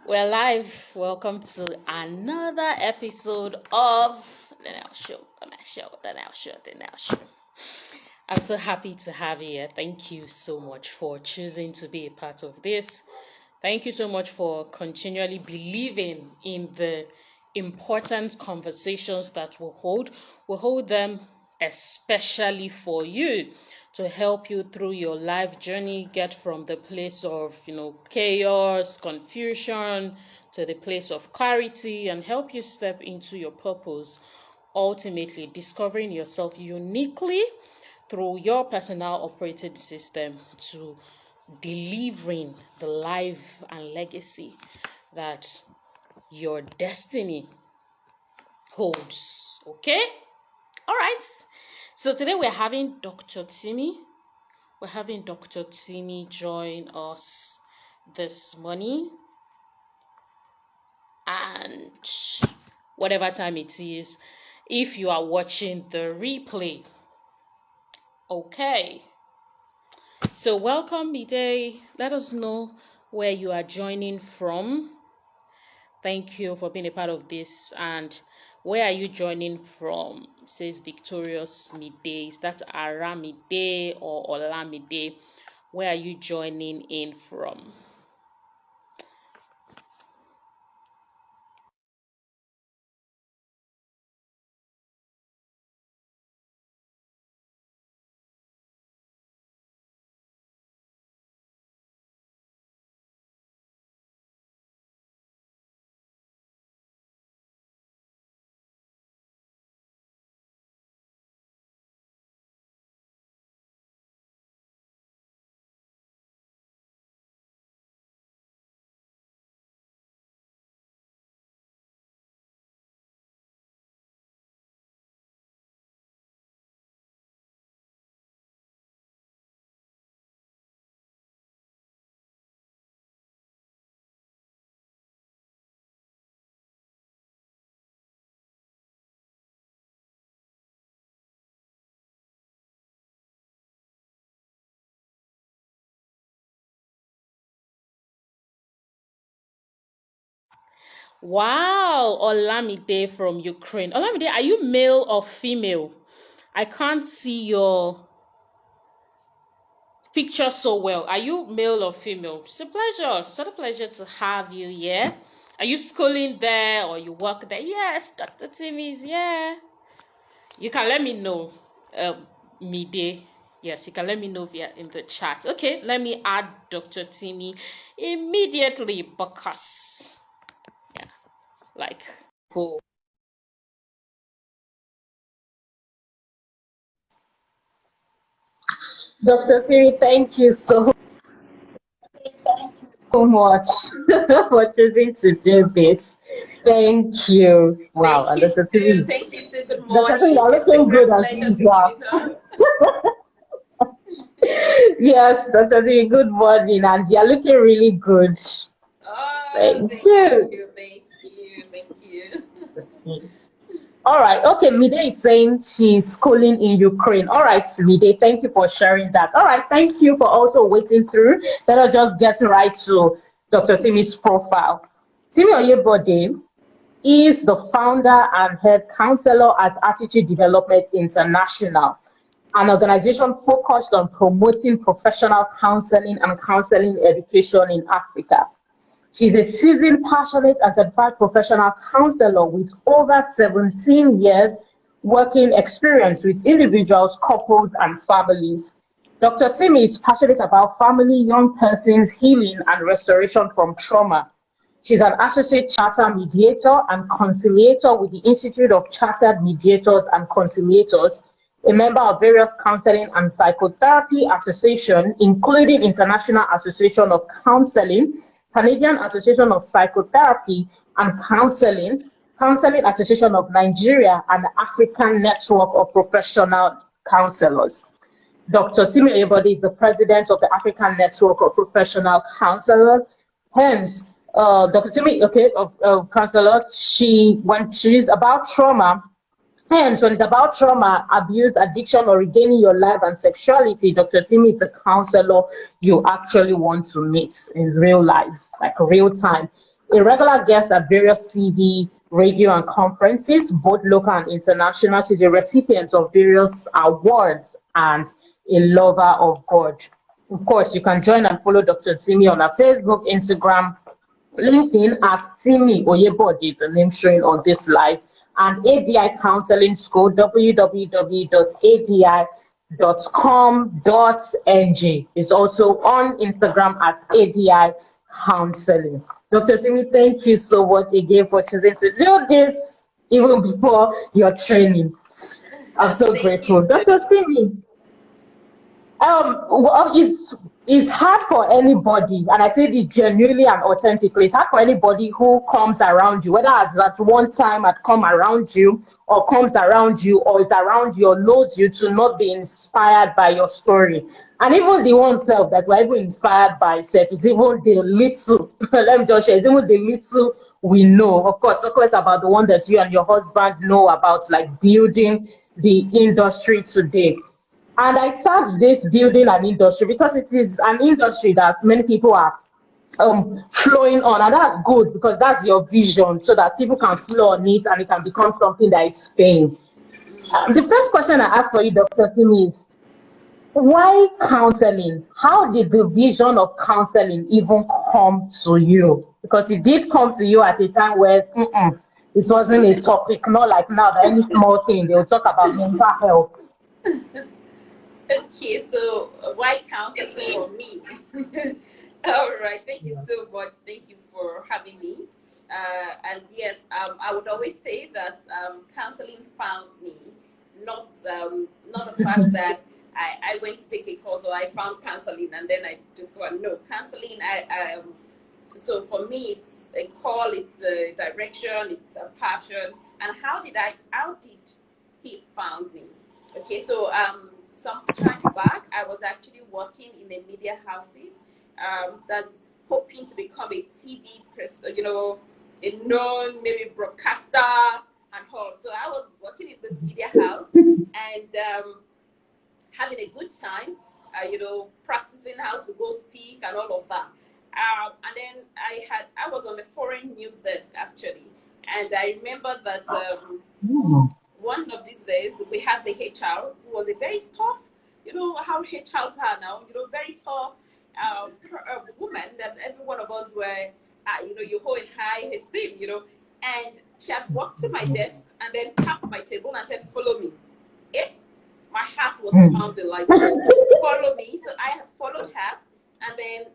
We're live. Welcome to another episode of the NEL Show. I'm so happy to have you here. Thank you so much for choosing to be a part of this. Thank you so much for continually believing in the important conversations that we'll hold. We'll hold them especially for you to help you through your life journey, get from the place of, chaos, confusion to the place of clarity, and help you step into your purpose, ultimately discovering yourself uniquely through your personal operating system to delivering the life and legacy that your destiny holds. Okay? All right. So today we're having Dr. Timi. We're having Dr. Timi join us this morning. And whatever time it is, if you are watching the replay. Okay. So welcome, Bide. Let us know where you are joining from. Thank you for being a part of this. And where are you joining from? It says Victorious Midday. Is that Aramide or Olamide? Where are you joining in from? Wow, Olamide from Ukraine. Olamide, are you male or female? I can't see your picture so well. Are you male or female? It's a pleasure. It's a pleasure to have you here. Are you schooling there or you work there? Yes, Dr. Timi is here. You can let me know, midday. Yes, you can let me know via in the chat. Okay, let me add Dr. Timi immediately because, yeah, like, for Dr. Timi, thank you so much for choosing to do this. Thank you. Wow, Thank and you Dr. too. Timi, Thank you too. Good Dr. Timi, morning. you're It's a looking great good as pleasure to be usual. with us. Yes, Dr. Timi, good morning, and you're looking really good. Oh, Thank thank you. you. Thank you. Thank you. All right. Okay, Mide is saying she's schooling in Ukraine. All right, Mide, thank you for sharing that. All right, thank you for also waiting through. Let us just get right to Dr. Timi's profile. Timi Oyebode is the founder and head counselor at Attitude Development International, an organization focused on promoting professional counseling and counseling education in Africa. She's a seasoned, passionate, and certified professional counselor with over 17 years working experience with individuals, couples, and families. Dr. Timi is passionate about family, young persons, healing, and restoration from trauma. She's an associate charter mediator and conciliator with the Institute of Chartered Mediators and Conciliators, a member of various counseling and psychotherapy associations, including International Association of Counseling, Canadian Association of Psychotherapy and Counseling, Counseling Association of Nigeria, and African Network of Professional Counselors. Dr. Timi Oyebode is the president of the African Network of Professional Counselors. Hence, Dr. Timi, okay, of counselors, when she's about trauma, hence, when it's about trauma, abuse, addiction, or regaining your life and sexuality, Dr. Timi is the counselor you actually want to meet in real life, like real time. a regular guest at various TV, radio, and conferences, both local and international. She's a recipient of various awards and a lover of God. Of course, you can join and follow Dr. Timi on her Facebook, Instagram, LinkedIn at Timi Oyebode, the name showing on this live, and ADI Counseling School, www.adi.com.ng. It's also on Instagram at ADI Counseling. Dr. Timi, thank you so much again for choosing to do this even before your training. I'm so Thank you grateful. too. Dr. Timi, well, it's hard for anybody, and I say this genuinely and authentically. It's hard for anybody who comes around you, whether at one time had come around you, or comes around you, or is around you, or knows you, to not be inspired by your story. And even the one self that we're even inspired by self is even the little. Let me just share. It's even the little we know. Of course, about the one that you and your husband know about, like building the industry today. And I start this building an industry because it is an industry that many people are flowing on, and that's good because that's your vision, so that people can flow on it and it can become something that is paying. The first question I ask for you, Dr. Tim, is why counseling? How did the vision of counseling even come to you? Because it did come to you at a time where it wasn't a topic, not like now that any small thing they will talk about mental health. Okay, so why counseling for me? All right, thank you Yeah. so much. Thank you for having me. And yes, I would always say that counseling found me, not the fact that I went to take a course or I found counseling and then I discovered no counseling. So for me, it's a call, it's a direction, it's a passion. And how did he found me? Okay, so some times back, I was actually working in a media house that's hoping to become a TV person, a known maybe broadcaster and all. So I was working in this media house and having a good time, practicing how to go speak and all of that. And then I was on the foreign news desk actually, and I remember that Hmm. one of these days we had the HR who was a very tough, how HRs are now, very tough woman that every one of us were, you hold in high esteem, and she had walked to my desk and then tapped my table and said, "Follow me." Eh? My heart was Hmm. pounding like, follow me. So I followed her, and then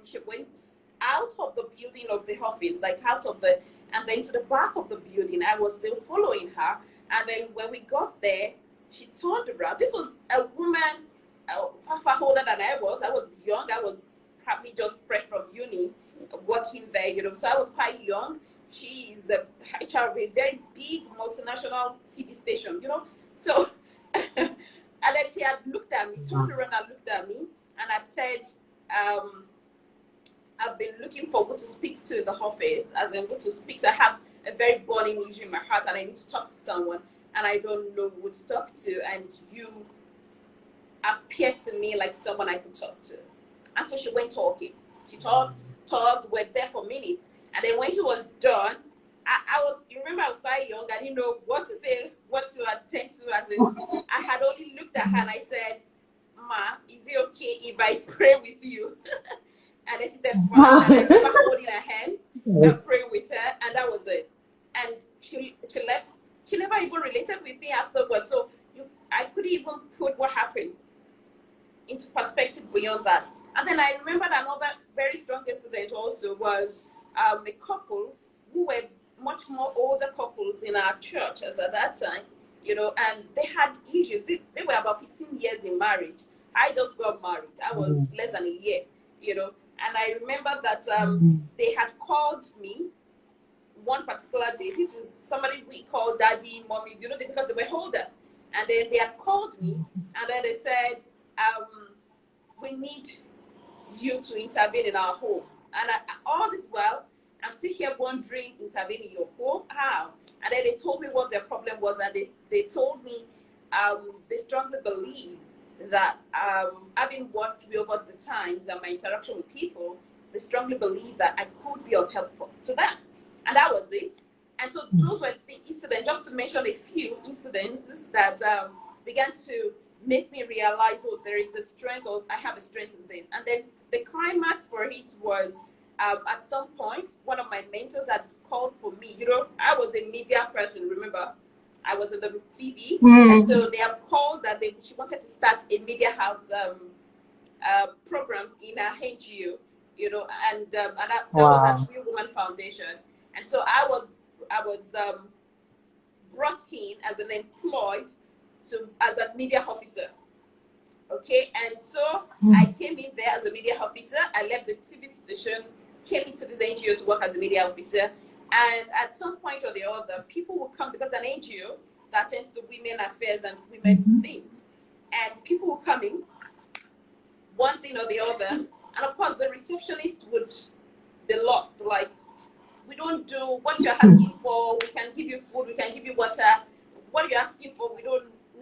she went out of the building of the office, like out of the, and then to the back of the building. I was still following her, and then when we got there, she turned around. This was a woman far older than I was. I was young. I was probably just fresh from uni, working there, So I was quite young. She is a HR of a very big multinational TV station, So, and then she had looked at me, turned around and looked at me, and had said, I've been looking for who to speak to in the office, as in who to speak to. I have a very burning issue in my heart, and I need to talk to someone, and I don't know who to talk to, and you appear to me like someone I could talk to. And so she went talking. She talked, we're there for minutes. And then when she was done, you remember I was quite young. I didn't know what to say, what to attend to. As in, I had only looked at her and I said, "Ma, is it okay if I pray with you?" And then she said, "Fine." And I remember holding her hands and praying with her. And that was it. And she left. She never even related with me afterwards. So I couldn't even put what happened into perspective beyond that. And then I remembered another very strong incident also was a couple who were much more older couples in our church as at that time, and they had issues. They were about 15 years in marriage. I just got married. I was less than a year, and I remember that they had called me one particular day. This is somebody we call daddy, mommy, because they were older. And then they had called me, and then they said, we need you to intervene in our home. And all this while, I'm still here wondering, intervene in your home? How? And then they told me what their problem was, and they told me they strongly believe that having worked with over the times and my interaction with people, they strongly believed that I could be of help to them. And that was it. And so those were the incidents, just to mention a few incidences that began to make me realize, oh, there is a strength, or I have a strength in this. And then the climax for it was at some point, one of my mentors had called for me. I was a media person, remember? I was on the TV. And so they have called that she wanted to start a media house programs in a NGO, and that was at Real Woman Foundation. And so I was brought in as an employed as a media officer. Okay, and so I came in there as a media officer. I left the TV station, came into this NGO to work as a media officer. And at some point or the other, people will come, because an NGO that attends to women affairs and women things, and people will come in, one thing or the other, and of course the receptionist would be lost. Like, we don't do what you're asking for. We can give you food, we can give you water. What you're asking for, we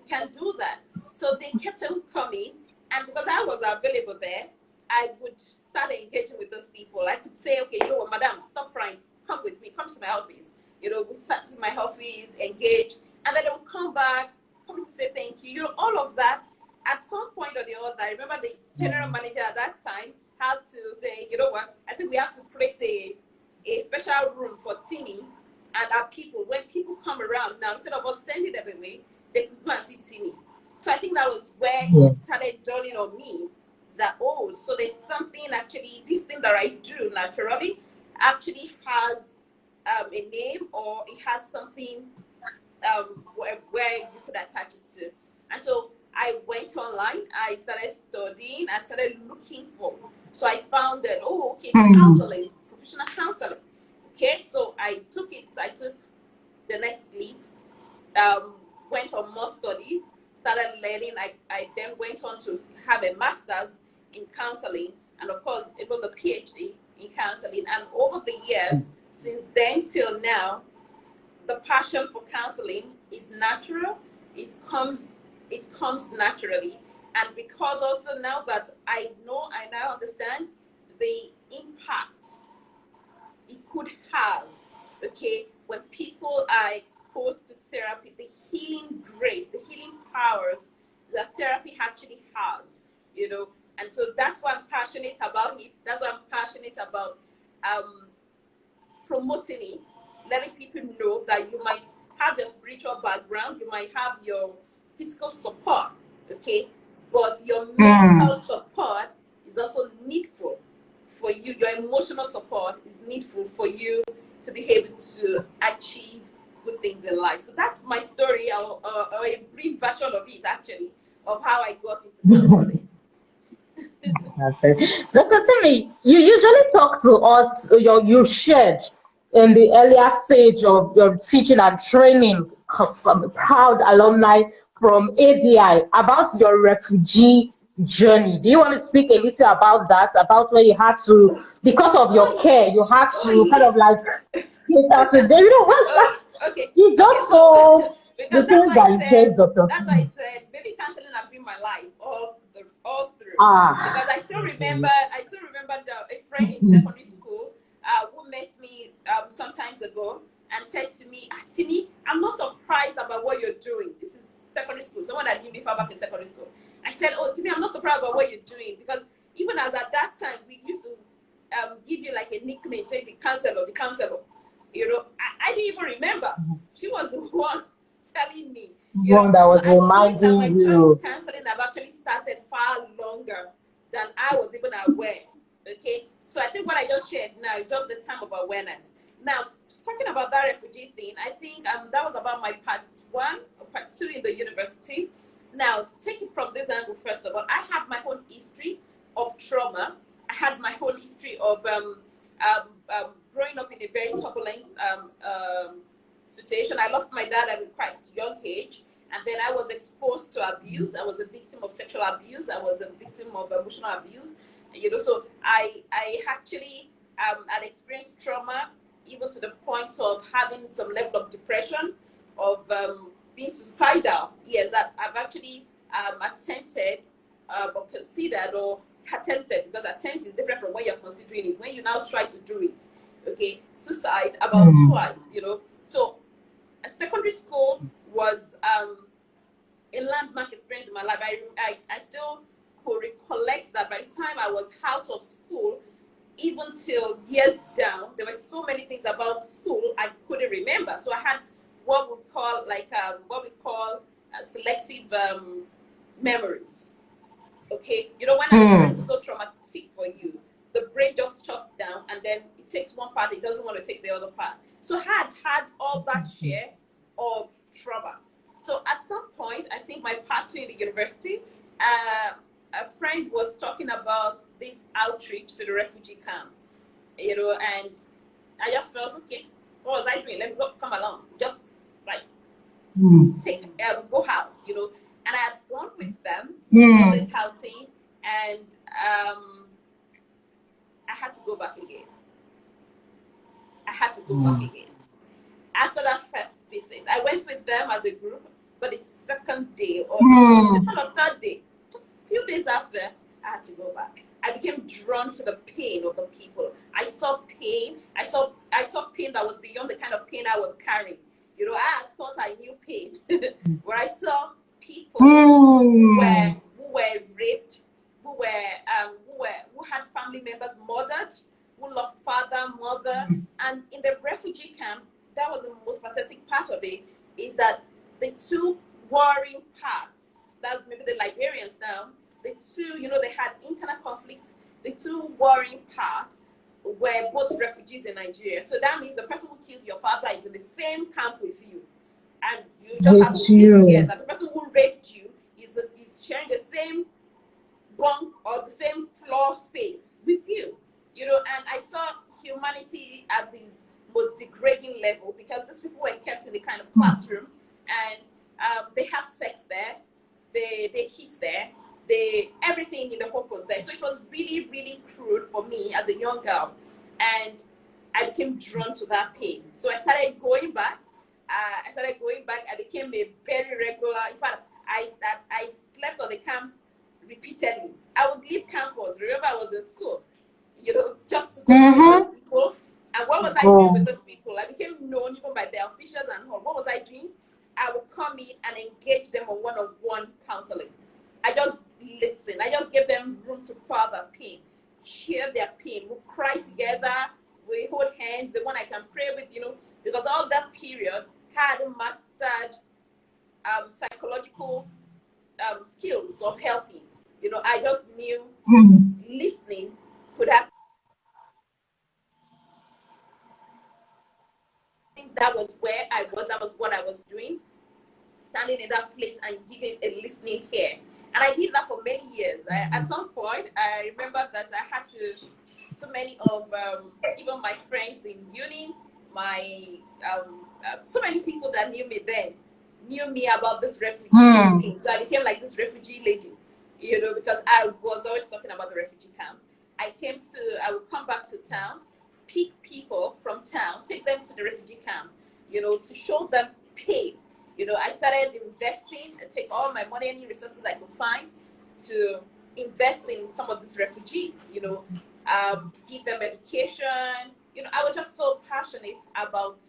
can't do that. So they kept on coming, and because I was available there, I would start engaging with those people. I could say, okay, madam, stop crying, come with me, come to my office. We sat in my office, engage, and then they would come back, come to say thank you. All of that. At some point or the other, I remember the general manager at that time had to say, I think we have to create a special room for Timi and our people. When people come around now, instead of us sending them away, they could go and see Timi. So I think that was where it started dawning on me that, so there's something actually, this thing that I do naturally actually has a name, or it has something where you could attach it to. And so I went online, I started studying, I started looking for. So I found that, counseling, professional counseling. Okay, so I took the next leap, went on more studies, started learning. I then went on to have a master's in counseling, and of course, even the PhD in counseling. And over the years, since then till now, the passion for counseling is natural. It comes naturally. And because also now that I now understand the impact it could have, when people are exposed to therapy, the healing grace, the healing powers that therapy actually has, and so that's why I'm passionate about it. That's why I'm passionate about promoting it, letting people know that you might have your spiritual background, you might have your physical support, but your mental support is also needful for you. Your emotional support is needful for you to be able to achieve good things in life. So that's my story, or a brief version of it, actually, of how I got into counseling. Dr. Timi, you usually talk to us, you shared in the earlier stage of your teaching and training, some proud alumni from ADI, about your refugee journey. Do you want to speak a little about that, about where you had to, because of your care, you had to kind of like get out of there? You just saw the things that you said, Dr. That's why I said baby counseling has been my life all through. Because I still remember a friend in secondary school who met me sometimes ago and said to me, Timi, I'm not surprised about what you're doing. This is secondary school, someone that knew me far back in secondary school. I said, Timi, I'm not surprised about what you're doing, because even as at that time, we used to give you like a nickname, say the counselor. I didn't even remember. She was the one telling me. One that was reminding you. My counseling have actually started far longer than I was even aware. So I think what I just shared now is just the time of awareness. Now, talking about that refugee thing, I think that was about my part 1 or part 2 in the university. Now, taking from this angle, first of all, I have my own history of trauma. I had my whole history of growing up in a very turbulent situation. I lost my dad at a quite young age, and then I was exposed to abuse. I was a victim of sexual abuse. I was a victim of emotional abuse. So I actually had experienced trauma, even to the point of having some level of depression, of being suicidal. Yes, I've actually attempted or considered or attempted, because attempt is different from when you're considering it. When you now try to do it, okay, suicide about twice, you know. So a secondary school was a landmark experience in my life. I still could recollect that by the time I was out of school, even till years down, there were so many things about school I couldn't remember. So I had what we call selective memories. Okay, you know, when an experience is so traumatic for you, the brain just shuts down, and then it takes one part, it doesn't want to take the other part. So I had all that share of trauma. So at some point, I think my part two in the university, a friend was talking about this outreach to the refugee camp, you know, and I just felt, okay, what was I doing? Let me come along, just like go out, you know. And I had gone with them for this outing, and I had to go back again. After that first visit, I went with them as a group, but the second day or second or third day, just a few days after, I had to go back. I became drawn to the pain of the people. I saw pain. I saw pain that was beyond the kind of pain I was carrying. You know, I thought I knew pain. Where I saw people who were raped, who had family members murdered, who lost father, mother, and in the refugee camp, that was the most pathetic part of it, is that the two warring parts, that's maybe the Liberians now, the two, you know, they had internal conflict, the two warring parts were both refugees in Nigeria. So that means the person who killed your father is in the same camp with you, and you just have to be together. The person who raped you is sharing the same bunk or the same floor space with you, you know. And I saw humanity at this most degrading level, because these people were kept in the kind of classroom, and they have sex there, they hit there, everything in the open there. So it was really, really crude for me as a young girl, and I became drawn to that pain. So I started going back. I became a very regular. In fact, I slept on the camp repeatedly. I would leave campus. Remember, I was in school, you know, just to go to those people. And what was I doing with those people? I became known even by their officials and all. What was I doing? I would come in and engage them on one-on-one counseling. I just listened. I just gave them room to pour their pain, share their pain. We cry together. We hold hands. The one I can pray with, you know, because all that period had mastered psychological skills of helping. You know, I just knew listening could happen. That was where I was. That was what I was doing, standing in that place and giving a listening ear. And I did that for many years. At some point, I remember that I had to, so many of even my friends in uni, so many people that knew me then, knew me about this refugee thing. So I became like this refugee lady, you know, because I was always talking about the refugee camp. I would come back to town, pick people from town, take them to the refugee camp, you know, to show them pain. You know, I started investing and take all my money, any resources I could find, to invest in some of these refugees, you know, give them education. You know, I was just so passionate about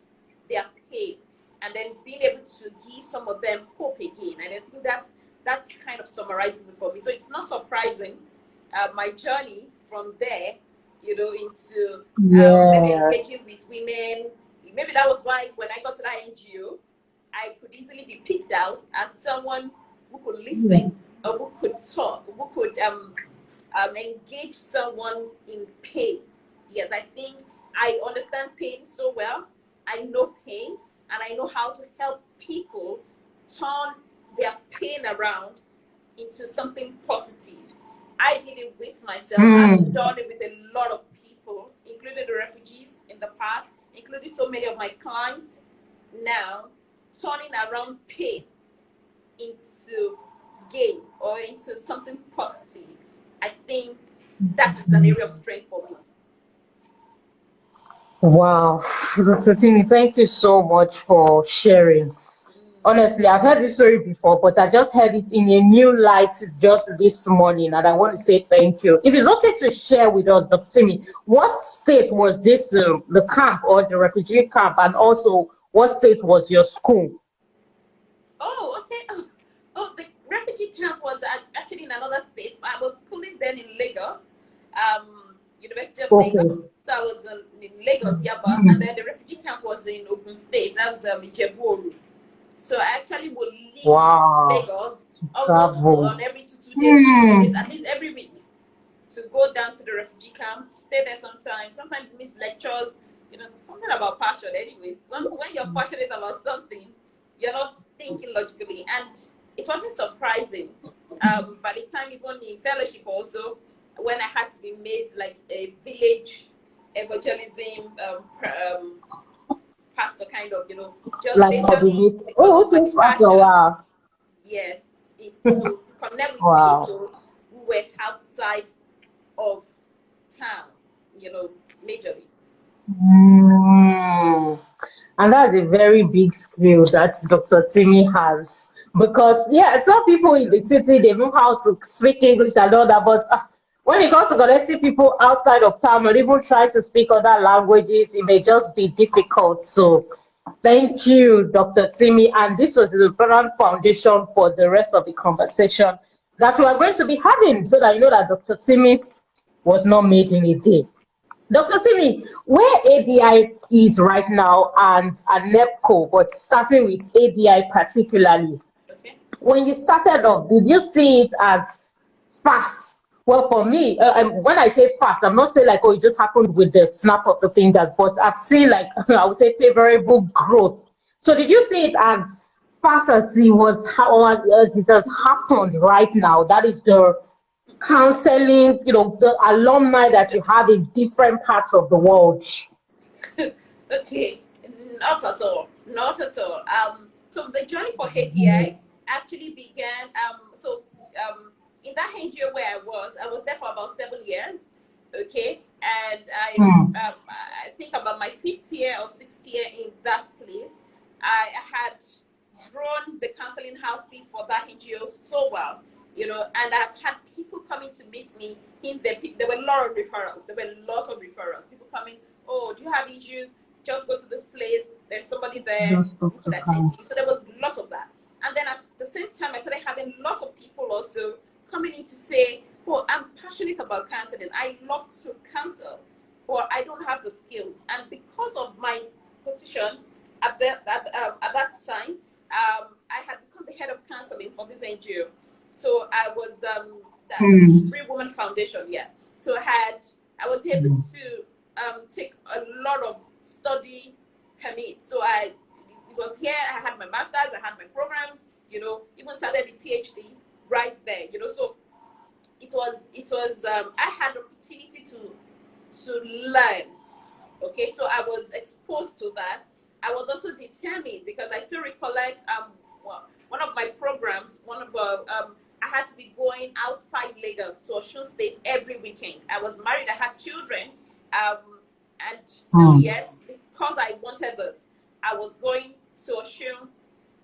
their pain, and then being able to give some of them hope again. And I think that kind of summarizes it for me. So it's not surprising, my journey from there, you know, into maybe engaging with women. Maybe that was why when I got to that NGO, I could easily be picked out as someone who could listen, or who could talk, who could engage someone in pain. Yes, I think I understand pain so well. I know pain, and I know how to help people turn their pain around into something positive. I did it with myself. I've done it with a lot of people, including the refugees in the past, including so many of my clients now, turning around pain into gain or into something positive. I think that's an area of strength for me. Wow, Dr. Timi, thank you so much for sharing. Honestly, I've heard this story before, but I just heard it in a new light just this morning, and I want to say thank you. If it's okay to share with us, Dr. Timi, what state was this, the camp or the refugee camp, and also what state was your school? Oh, okay. Oh, the refugee camp was actually in another state. I was schooling then in Lagos, University of Okay. Lagos. So I was in Lagos, Yaba, and Hmm. then the refugee camp was in Ogun State. That was Ijebu. So I actually would leave Wow. Lagos almost on Travel. every two days, 3 4 days, Hmm. at least every week, to go down to the refugee camp, stay there sometimes. Sometimes miss lectures. Something about passion. Anyway, when you're passionate about something, you're not thinking logically, and it wasn't surprising. By the time even in fellowship also, when I had to be made like a village evangelism pastor kind of, just Like majorly coordinate. because Oh, of my okay. After a passion. while. Yes, to connect with Wow. people who were outside of town, majorly. Mm. And that's a very big skill that Dr. Timi has. Because, yeah, some people in the city, they know how to speak English and all that, but when it comes to connecting people outside of town or even trying to speak other languages, it may just be difficult. So, thank you, Dr. Timi. And this was the important foundation for the rest of the conversation that we are going to be having so that you know that Dr. Timi was not made in a day. Dr. Timi, where ADI is right now and NEPCO, but starting with ADI particularly, Okay. when you started off, did you see it as fast? Well, for me, when I say fast, I'm not saying like, oh, it just happened with the snap of the fingers, but I've seen like, I would say favorable growth. So did you see it as fast as it was, how as it has happened right now? That is the counseling, the alumni that you have in different parts of the world. Okay, not at all. Not at all. So the journey for Mm, HDI actually began. In that NGO where I was there for about 7 years. Okay, and mm, I think about my fifth year or sixth year in that place, I had drawn the counseling outfit for that NGO so well, and I've had people coming to meet me in there were a lot of referrals. There were a lot of referrals. People coming, oh, do you have issues? Just go to this place. There's somebody there just who talk could to attend to counsel. you. So there was lots of that. And then at the same time, I started having lots of people also coming in to say, oh, I'm passionate about counseling. I love to counsel, but I don't have the skills. And because of my position at that time, I had become the head of counseling for this NGO. So I was this Mm, Free Woman Foundation, yeah. So I was able mm, to take a lot of study permits. So it was here. I had my masters, I had my programs. Even started the PhD right there. So I had the opportunity to learn. Okay, so I was exposed to that. I was also determined because I still recollect one of my programs, I had to be going outside Lagos to Osun State every weekend. I was married, I had children, um, and still mm, yes, because I wanted this, I was going to Osun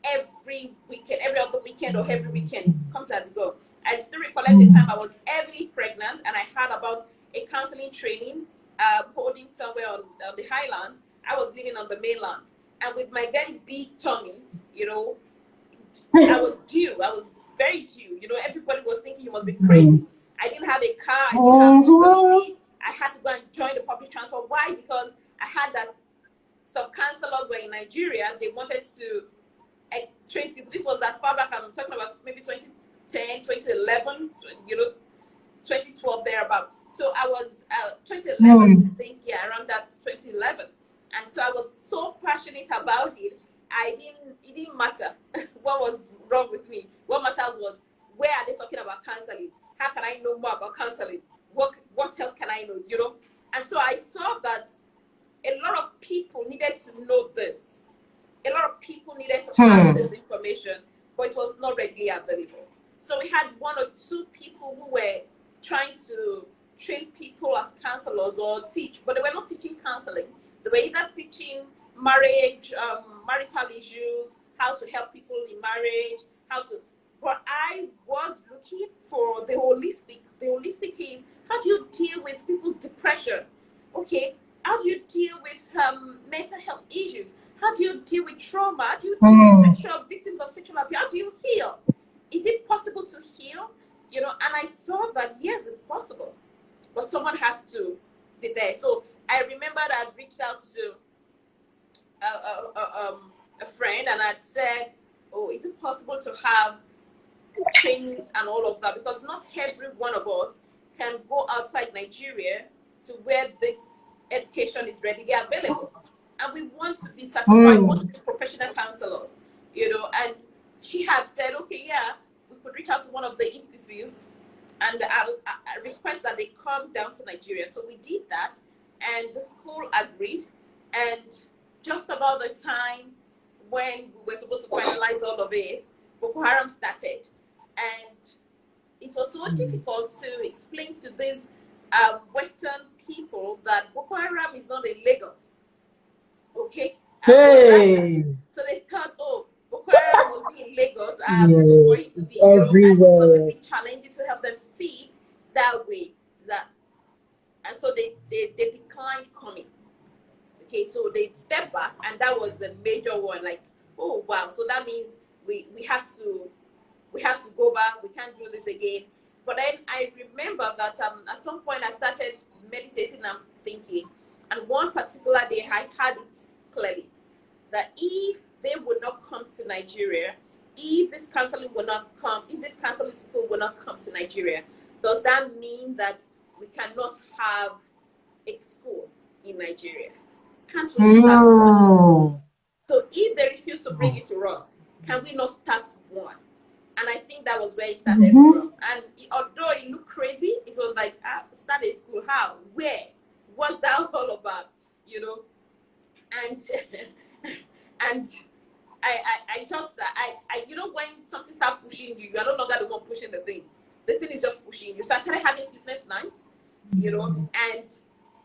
every weekend, every other weekend or every weekend, comes as it go. I still recollect a time I mm, was heavily pregnant and I had about a counseling training holding somewhere on the highland. I was living on the mainland. And with my very big tummy, you know, I was due. I was very due. Everybody was thinking you must be crazy. mm, I didn't have a car. I didn't have mhm, mobility. I had to go and join the public transport. Why? Because I had that some counselors were in Nigeria. They wanted to train people. This was as far back, I'm talking about maybe 2010, 2011, 2012, thereabout. So I was 2011, I mm, think, yeah, around that 2011. And so I was so passionate about it. It didn't matter what was wrong with me. What matters was, where are they talking about counseling? How can I know more about counseling? What else can I know? And so I saw that a lot of people needed to know this. A lot of people needed to have this mm, information, but it was not readily available. So we had one or two people who were trying to train people as counselors or teach, but they were not teaching counseling. They were either teaching marriage, marital issues, how to help people in marriage, how to. But I was looking for the holistic. The holistic is, how do you deal with people's depression? Okay, how do you deal with mental health issues? How do you deal with trauma? How do you deal with victims of sexual abuse? How do you heal? Is it possible to heal? You know, and I saw that yes, it's possible, but someone has to be there. So I remember that I reached out to a friend and I'd said, "Oh, is it possible to have trainings and all of that? Because not every one of us can go outside Nigeria to where this education is readily available, and we want to be certified, we want to be professional counselors, you know." And she had said, "Okay, yeah, we could reach out to one of the institutes and I request that they come down to Nigeria." So we did that, and the school agreed. And just about the time when we were supposed to finalize all of it, Boko Haram started. And it was so difficult to explain to these Western people that Boko Haram is not in Lagos. Okay? Hey. So they thought, oh, Boko Haram must be in Lagos, so for it to be, you know, and it was a bit challenging to help them to see that way. And so they declined coming. Okay, so they stepped back, and that was a major one. Like, oh wow, so that means we have to go back. We can't do this again. But then I remember that at some point I started meditating and thinking, and one particular day I had it clearly that if they would not come to Nigeria, if this counseling will not come, if this counseling school will not come to Nigeria, does that mean that we cannot have a school in Nigeria? Can't we start one? So if they refuse to bring it to us, can we not start one? And I think that was where it started from. And although it looked crazy, it was like, start a school, how, where, what's that all about, you know? And and I just, you know, when something starts pushing you, you're no longer the one pushing the thing. The thing is just pushing you. So I started having sleepless nights, you know, and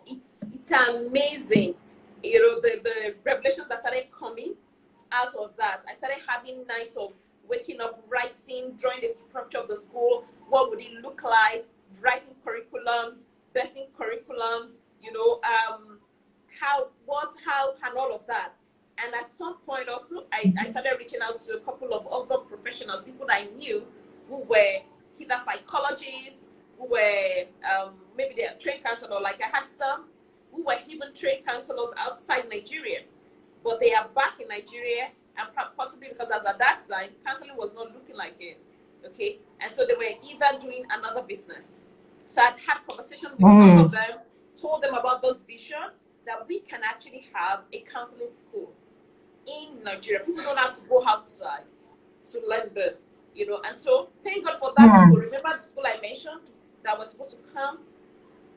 it's amazing, you know, the revelation that started coming out of that. I started having nights of waking up, writing, drawing the structure of the school. What would it look like? Writing curriculums, birthing curriculums, you know, how, and all of that. And at some point also, I started reaching out to a couple of other professionals, people that I knew who were either psychologists, who were maybe they are trained counselors. Like I had some who were even trained counselors outside Nigeria, but they are back in Nigeria, and possibly because as at that time, counseling was not looking like it, okay? And so they were either doing another business. So I'd had conversations with some of them, told them about this vision, that we can actually have a counseling school in Nigeria. People don't have to go outside to learn this, you know. And so thank God for that school. Remember the school I mentioned that was supposed to come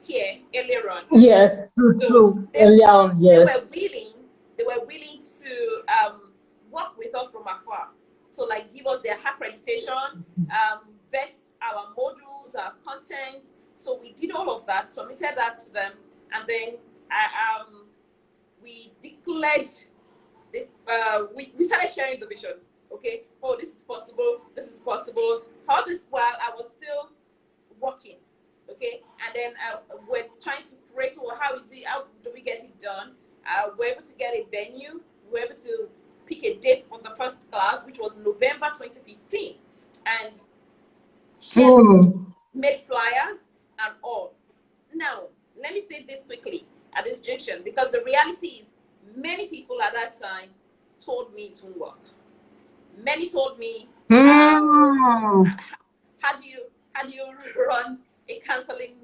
here earlier on? Yes, true. Earlier on, yes. They were willing to work with us from afar. So like give us their accreditation, vet our modules, our content. So we did all of that, submitted that to them, and then we declared this, we started sharing the vision. Okay, oh, this is possible, this is possible. All this while I was still working. Okay, and then we're trying to create, well, how is it, how do we get it done? We're able to get a venue, we're able to pick a date for the first class, which was November 2015, and made flyers and all. Now, let me say this quickly at this junction, because the reality is many people at that time told me it won't work. Many told me, how do you run a counseling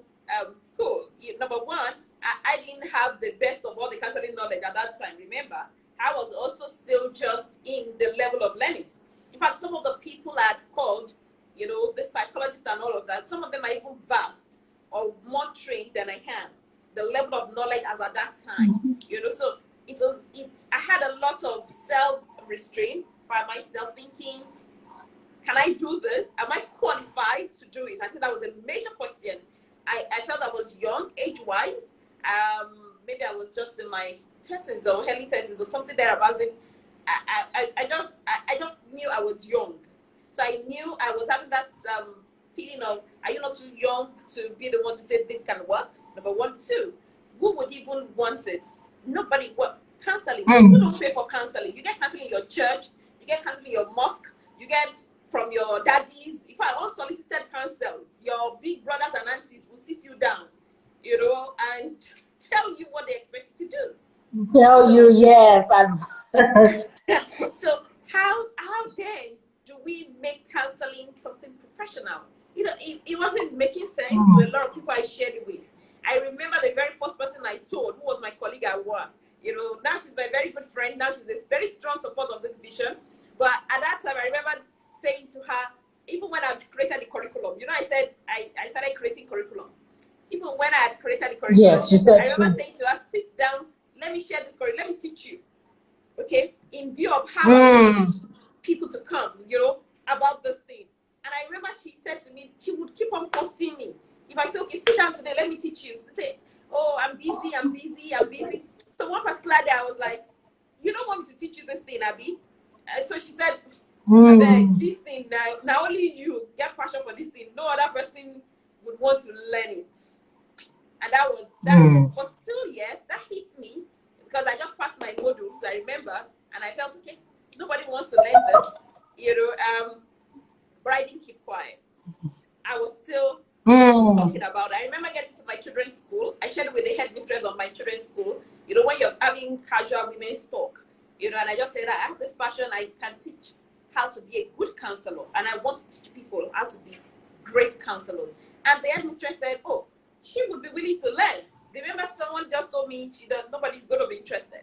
school? Number one, I didn't have the best of all the counseling knowledge at that time. Remember, I was also still just in the level of learning. In fact, some of the people I had called, you know, the psychologists and all of that, some of them are even vast or more trained than I am. The level of knowledge as at that time, you know, so I had a lot of self-restraint by myself, thinking, can I do this? Am I qualified to do it? I think that was a major question. I felt I was young, age-wise. Maybe I was just in my 30s or early 30s or something thereabouts. I just knew I was young. So I knew I was having that feeling of, are you not too young to be the one to say this can work? Number one. Two, who would even want it? Nobody. What counseling? People don't pay for counseling. You get counseling in your church, you get counseling in your mosque, you get from your daddies. If I unsolicited counsel, your big brothers and aunties will sit you down, you know, and tell you what they expect you to do. Tell you, yes. So how then do we make counseling something professional? You know, it wasn't making sense to a lot of people I shared it with. I remember the very first person I told, who was my colleague at work. You know, now she's my very good friend. Now she's a very strong support of this vision. But at that time, I remember saying to her, even when I created the curriculum, you know, I said I started creating curriculum. Even when I had created the curriculum, Yes, she said I remember saying to her, sit down, let me share this curriculum, let me teach you. Okay, in view of how I would teach people to come, you know, about this thing. And I remember she said to me, she would keep on posting me. If I say, okay, sit down today, let me teach you. She say, oh, I'm busy. So one particular day I was like, you don't want me to teach you this thing, Abby? So she said, this thing, now only you get passion for this thing. No other person would want to learn it. And that was that. But still, yes, that hits me because I just packed my modules, I remember, and I felt, okay, nobody wants to learn this, you know, but I didn't keep quiet. I was still talking about it. I remember getting to my children's school. I shared with the headmistress of my children's school, you know, when you're having casual women's talk, you know, and I just said, I have this passion, I can teach how to be a good counselor, and I want to teach people how to be great counselors. And the headmistress said, oh, she would be willing to learn. Remember, someone just told me nobody's going to be interested.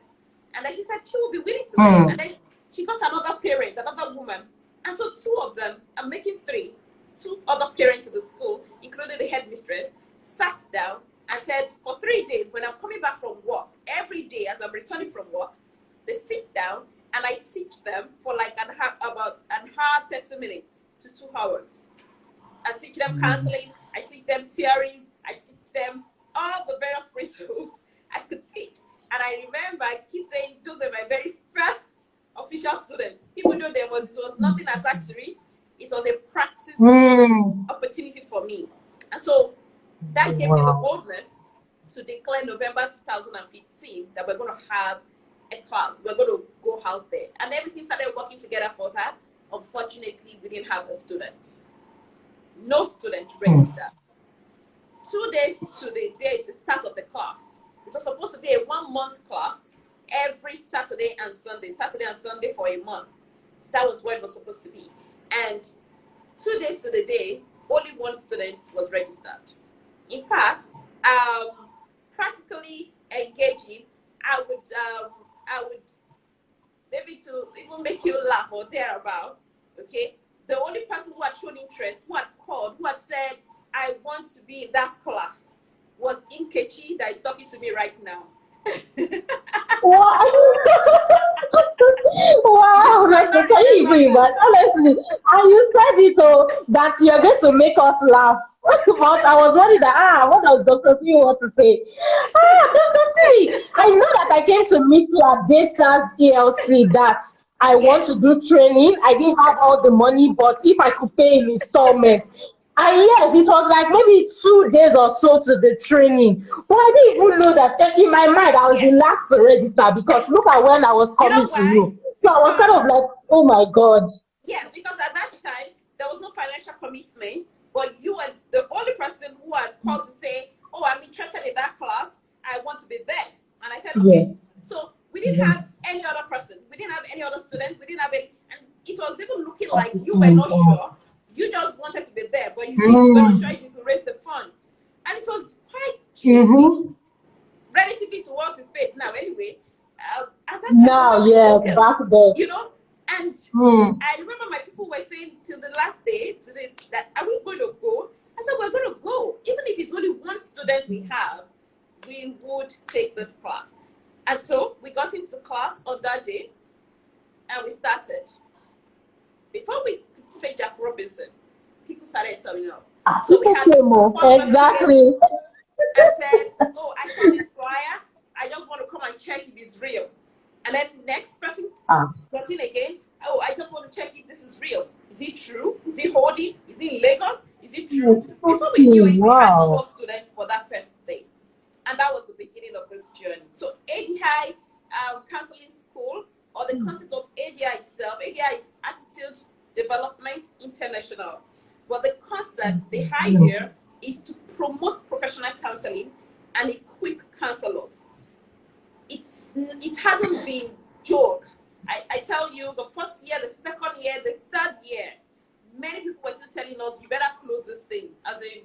And then she said she will be willing to learn. And then she got another parent, another woman. And so two of them, I'm making three, two other parents of the school, including the headmistress, sat down and said, for 3 days, when I'm coming back from work, every day as I'm returning from work, they sit down and I teach them for like about an hour, 30 minutes to 2 hours. I teach them counseling, I teach them theories, I teach them all the various principles I could teach. And I remember, I keep saying, those were my very first official students. Even though there was nothing attached to it, it was a practice opportunity for me. And so that gave me the boldness to declare November 2015 that we're going to have a class. We're going to go out there. And everything started working together for that. Unfortunately, we didn't have a student. No student registered. 2 days to the date, the start of the class. It was supposed to be a 1 month class every Saturday and Sunday for a month. That was what it was supposed to be. And 2 days to the day, only one student was registered. In fact, practically engaging, I would maybe to even make you laugh or thereabout, okay? The only person who had shown interest, who had called, who had said, I want to be in that class, was Nkechi, that is talking to me right now. Wow, wow, like can you even imagine? Honestly, and you said it that you're going to make us laugh. But I was worried that what does Dr. Timi want to say? Dr. Timi, I know that I came to meet you at Daystar's ELC that I want to do training. I didn't have all the money, but if I could pay in installments. And yes, it was like maybe 2 days or so to the training. But I didn't even know that in my mind I was the last to register because look at when I was coming to you. So I was kind of like, oh my God. Yes, because at that time there was no financial commitment, but you were the only person who had called to say, oh, I'm interested in that class. I want to be there. And I said, okay. Yeah. So we didn't have any other person. We didn't have any other student. We didn't have any. And it was even looking like you were not sure. You just wanted to be there, but you were not sure if you could raise the funds. And it was quite cheap, relatively to what is paid now anyway. As now, yeah, back then. You know, and I remember my people were saying till the last day, that are we going to go? I said, we're going to go. Even if it's only one student we have, we would take this class. And so we got into class on that day, and we started. Before we could say Jack Robinson, people started telling us. So we had exactly. And said, oh, I saw this flyer. I just want to come and check if it's real. And then next person goes in again. Oh, I just want to check if this is real. Is it true? Is it holding? Is it in Lagos? Is it true? Before we knew it, we had 12 students for that first day. And that was the beginning of this journey. So ADI Counseling School, or the concept of ADI itself, ADI is Attitude Development International. But the concept, the idea is to promote professional counseling and equip counselors. It hasn't been joke. I tell you, the first year, the second year, the third year, many people were still telling us, you better close this thing. As in,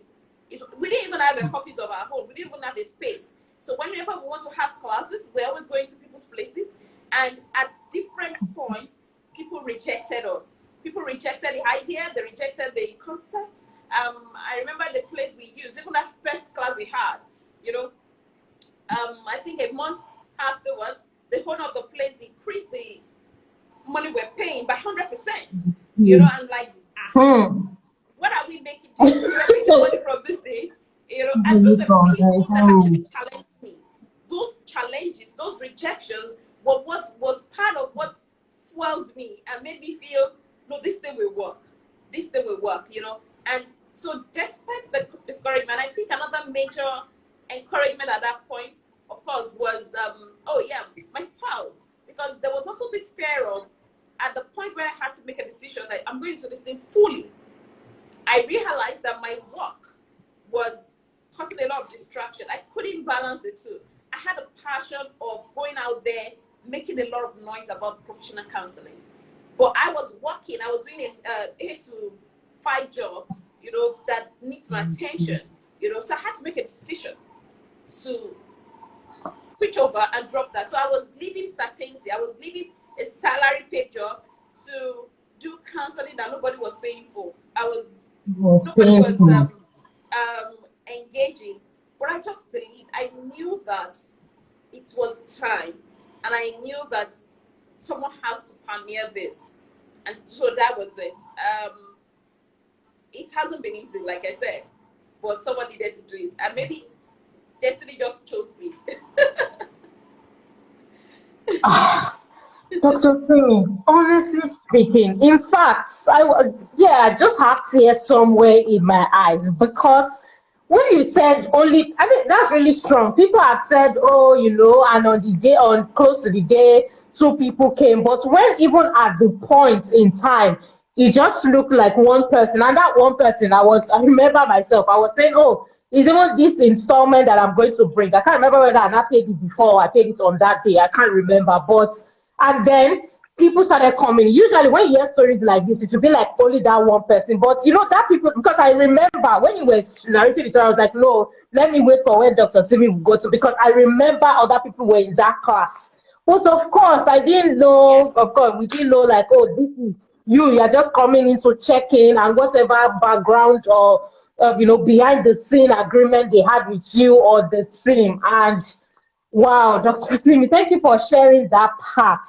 we didn't even have a office of our own. We didn't even have a space. So whenever we want to have classes, we're always going to people's places. And at different points, people rejected us. People rejected the idea. They rejected the concept. I remember the place we used, even that first class we had, you know, I think a month afterwards, the owner of the place increased the money we're paying by 100%. You know, and like, what are we making? We're making money from this thing, you know. And those are people that actually challenged me. Those challenges, those rejections, was part of what fueled me and made me feel, no, this thing will work. This thing will work, you know. And so, despite the discouragement, I think another major encouragement at that point, of course, was my spouse, because there was also this fear of, at the point where I had to make a decision that I'm going to do this thing fully, I realized that my work was causing a lot of distraction. I couldn't balance the two. I had a passion of going out there, making a lot of noise about professional counseling. But I was working, I was doing an 8 to 5 job, you know, that needs my attention, you know, so I had to make a decision to switch over and drop that. So I was leaving certainty, I was leaving a salary paid job to do counseling that nobody was paying for. Nobody was engaging, but I just believed. I knew that it was time, and I knew that someone has to pioneer this, and so that was it. It hasn't been easy, like I said, but someone needed to do it, and maybe destiny just chose me. Dr. Timi, honestly speaking, in fact, I just have tears somewhere in my eyes, because when you said only, I mean, that's really strong. People have said, oh, you know, and close to the day, 2 people came. But when even at the point in time, it just looked like one person. And that one person, I remember myself, I was saying, oh, it's even this installment that I'm going to bring. I can't remember whether I paid it before or I paid it on that day. I can't remember. And then people started coming. Usually when you hear stories like this, it will be like only that one person. But you know, that people, because I remember when you were narrating the story, I was like, no, let me wait for where Dr. Timi will go to, because I remember other people were in that class. But of course, I didn't know, of course, we didn't know, like, oh, this is you're just coming in to check in, and whatever background or, you know, behind the scene agreement they had with you or the team. And wow, Dr. Timi, thank you for sharing that part.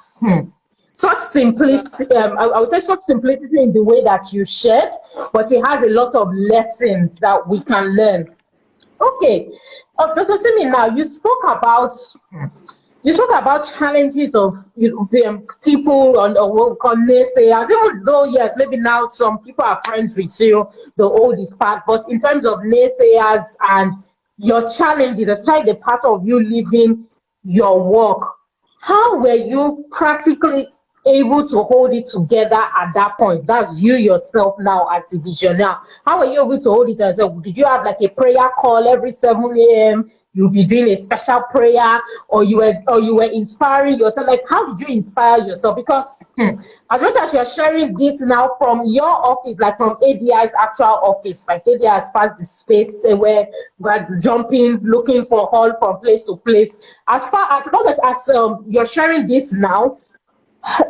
Such simplicity, I would say such simplicity in the way that you shared, but it has a lot of lessons that we can learn. Okay, Dr. Timi, now you spoke about challenges of, you know, people on what we call naysayers, even though yes, maybe now some people are friends with you, the oldest part, but in terms of naysayers and your challenges, aside the part of you leaving your work, how were you practically able to hold it together at that point? That's you yourself now as the visionary. How were you able to hold it yourself? Did you have like a prayer call every 7 a.m.? You'll be doing a special prayer, or you were inspiring yourself? Like, how did you inspire yourself? Because as much as you're sharing this now from your office, like from ADI's actual office, like ADI has passed the space where we're jumping, looking for hall from place to place. As long as you're sharing this now,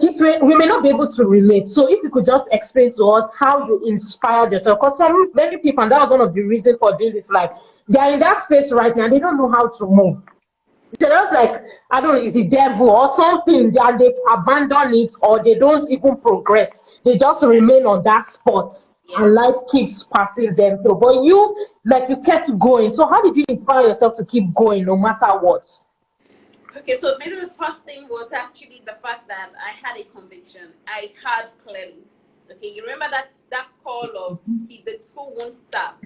we may not be able to relate. So if you could just explain to us how you inspired yourself, because many people, and that was one of the reasons for doing this live, they are in that space right now, they don't know how to move. They're just like, I don't know, it's the devil or something, and they've abandoned it, or they don't even progress. They just remain on that spot, and life keeps passing them through. But you kept going. So how did you inspire yourself to keep going no matter what? Okay, so maybe the first thing was actually the fact that I had a conviction. I heard clearly. Okay, you remember that call of the school won't start.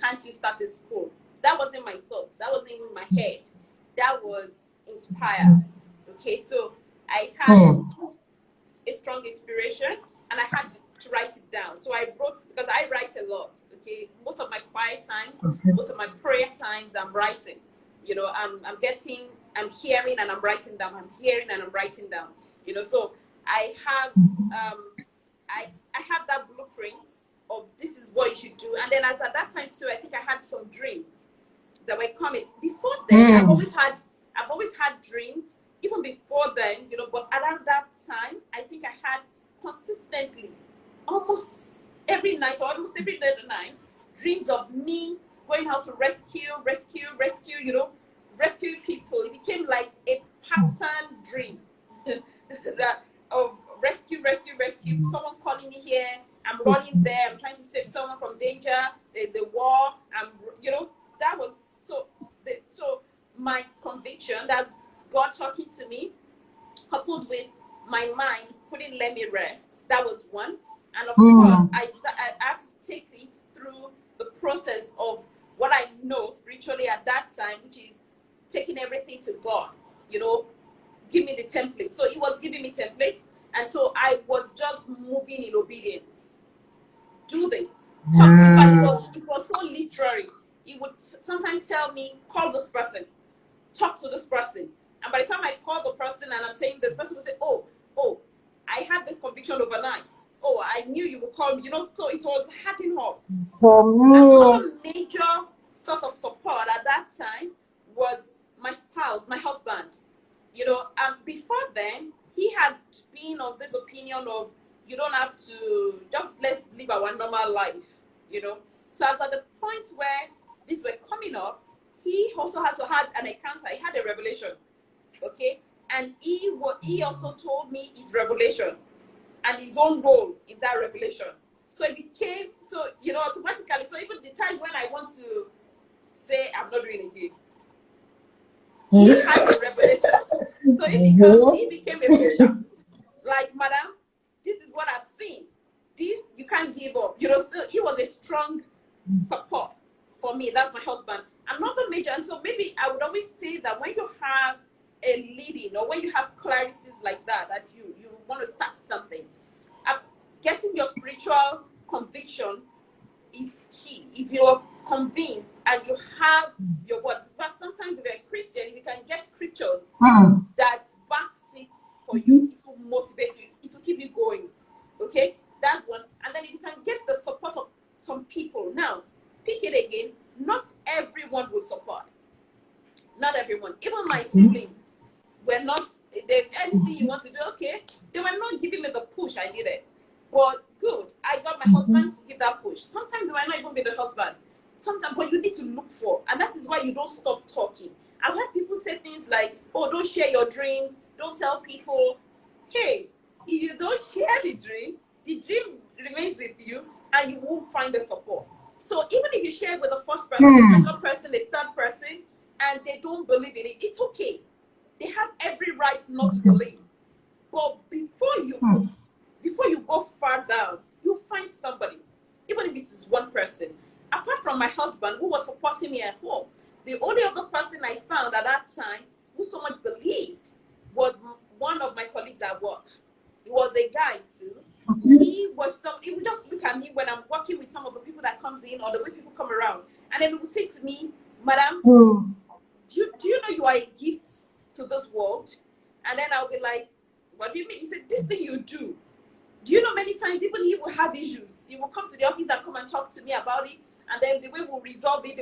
Can't you start a school? That wasn't my thoughts. That wasn't in my head. That was inspired. Okay, so I had a strong inspiration and I had to write it down. So I wrote, because I write a lot. Okay, most of my quiet times, most of my prayer times, I'm writing. You know, I'm hearing and I'm writing down. I'm hearing and I'm writing down. You know, so I have I have that blueprint of this is what you should do. And then as at that time too, I think I had some dreams that were coming. Before then, I've always had dreams, even before then, you know, but around that time, I think I had consistently, almost every night or almost every night, dreams of me going out to rescue, you know, rescue people. It became like a pattern dream that of rescue, someone calling me here, I'm running there, I'm trying to save someone from danger, there's a war, you know, that was, so my conviction, that's God talking to me, coupled with my mind couldn't let me rest. That was one. And of course, I had to take it through the process of what I know spiritually at that time, which is taking everything to God, you know, give me the template. So he was giving me templates. And so I was just moving in obedience. Do this. Talk. In fact, it was so literary. He would sometimes tell me, call this person, talk to this person. And by the time I call the person and I'm saying, this person will say, oh, I had this conviction overnight. Oh, I knew you would call me. You know, so it was hearting up. Another major source of support at that time was my spouse, my husband. You know, and before then, he had been of this opinion of, you don't have to, let's live our normal life, you know. So at the point where these were coming up, he also had an encounter. He had a revelation, okay? And he also told me his revelation and his own role in that revelation. So it became, you know, automatically, so even the times when I want to say, I'm not doing it again, he had a revelation. So he became a pusher. Like, madam, this is what I've seen. This, you can't give up. You know, so he was a strong support for me. That's my husband. Another major, and so maybe I would always say that when you have a leading or when you have clarities like that you want to start something, getting your spiritual conviction is key. If you're convinced and you have your words, but sometimes if you're a Christian, you can get scriptures that backs it for you. It will motivate you. It will keep you going. Okay, that's one. And then if you can get the support of some people. Now, pick it again. Not everyone will support. Not everyone. Even my siblings were not. Anything you want to do, okay. They were not giving me the push I needed. But good, I got my husband to give that push. Sometimes it might not even be the husband. Sometimes, but you need to look for, and that is why you don't stop talking. I've heard people say things like, "Oh, don't share your dreams. Don't tell people." Hey, if you don't share the dream remains with you, and you won't find the support. So even if you share with the first person, the second person, the third person, and they don't believe in it, it's okay. They have every right not to believe. But before you go far down, you'll find somebody, even if it is one person. Apart from my husband, who was supporting me at home, the only other person I found at that time who so much believed was one of my colleagues at work. He was a guy too. He would just look at me when I'm working with some of the people that comes in or the way people come around, and then he would say to me, "Madam, do you know you are a gift to this world?" And then I'll be like, "What do you mean?" He said, "This thing you do. Do you know many times even he will have issues. He will come to the office and come and talk to me about it. And then the way we'll resolve it,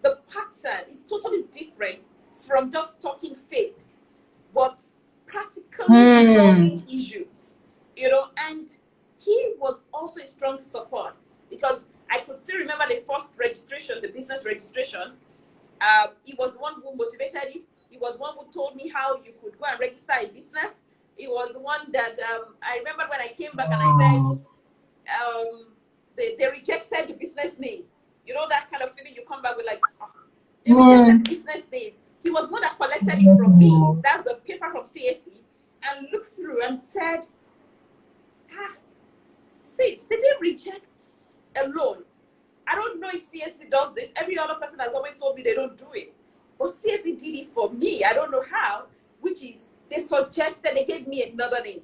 the pattern is totally different from just talking faith, but practically resolving issues, you know." And he was also a strong support because I could still remember the first registration, the business registration. He was one who motivated it. He was one who told me how you could go and register a business. It was one that I remember when I came back and I said they rejected the business name. You know that kind of feeling you come back with, like, oh, they rejected the business name. he was one that collected it from me. That's the paper from CSE, and looked through and said, sis, they didn't reject a loan. I don't know if CSE does this. Every other person has always told me they don't do it. But CSE did it for me. I don't know how, which is they suggested, they gave me another name.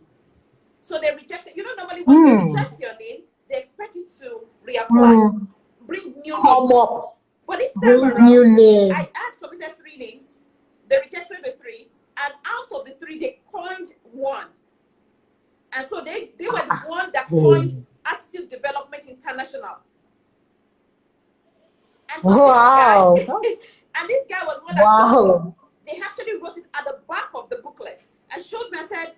So they rejected. You know, normally when they reject your name, they expect you to reapply, bring new names. But this time around, I had submitted 3 names. They rejected the 3. And out of the 3, they coined 1. And so they were the one that coined Attitude Development International. And so this guy, and this guy was one that showed me. They actually wrote it at the back of the booklet and showed me and said,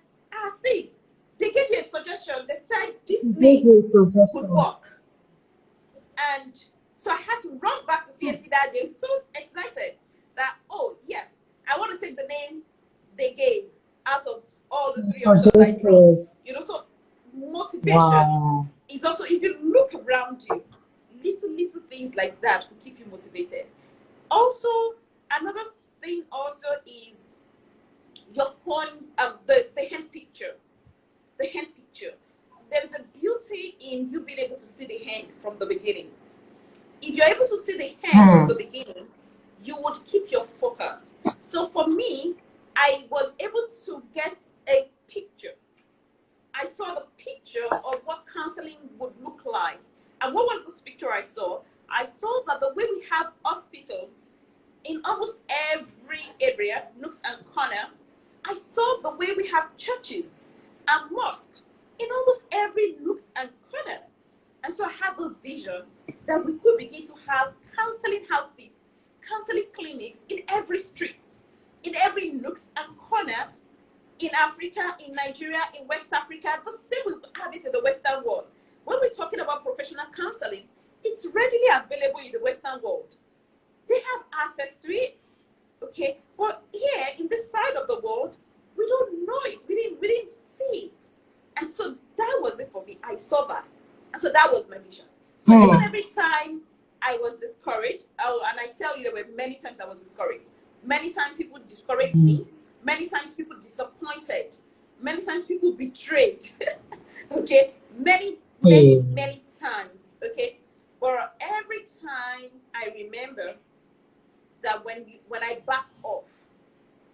sis, they gave you a suggestion. They said this name would work. And so I had to run back to CSC that day, so excited that, oh, yes, I want to take the name they gave out of all the 3 options I dropped. You know, so motivation is also, if you look around you, little things like that will keep you motivated. Also, another thing also is your phone, the hand picture. The hand picture. There's a beauty in you being able to see the hand from the beginning. If you're able to see the hand from the beginning, you would keep your focus. So for me, I was able to get a picture. I saw the picture of what counseling would look like. And what was this picture I saw? I saw that the way we have hospitals in almost every area, nooks and corner, I saw the way we have churches and mosques in almost every nooks and corner. And so I had this vision that we could begin to have counseling outfit, counseling clinics in every street, in every nooks and corner, in Africa, in Nigeria, in West Africa, the same we have it in the Western world. When we're talking about professional counseling, it's readily available in the Western world. They have access to it, okay? But here, in this side of the world, we don't know it. We didn't see it. And so that was it for me. I saw that. And so that was my vision. So even every time I was discouraged, and I tell you, there were many times I was discouraged. Many times people discouraged me. Many times people disappointed. Many times people betrayed. Okay? Many times. Okay? But every time I remember that when I back off,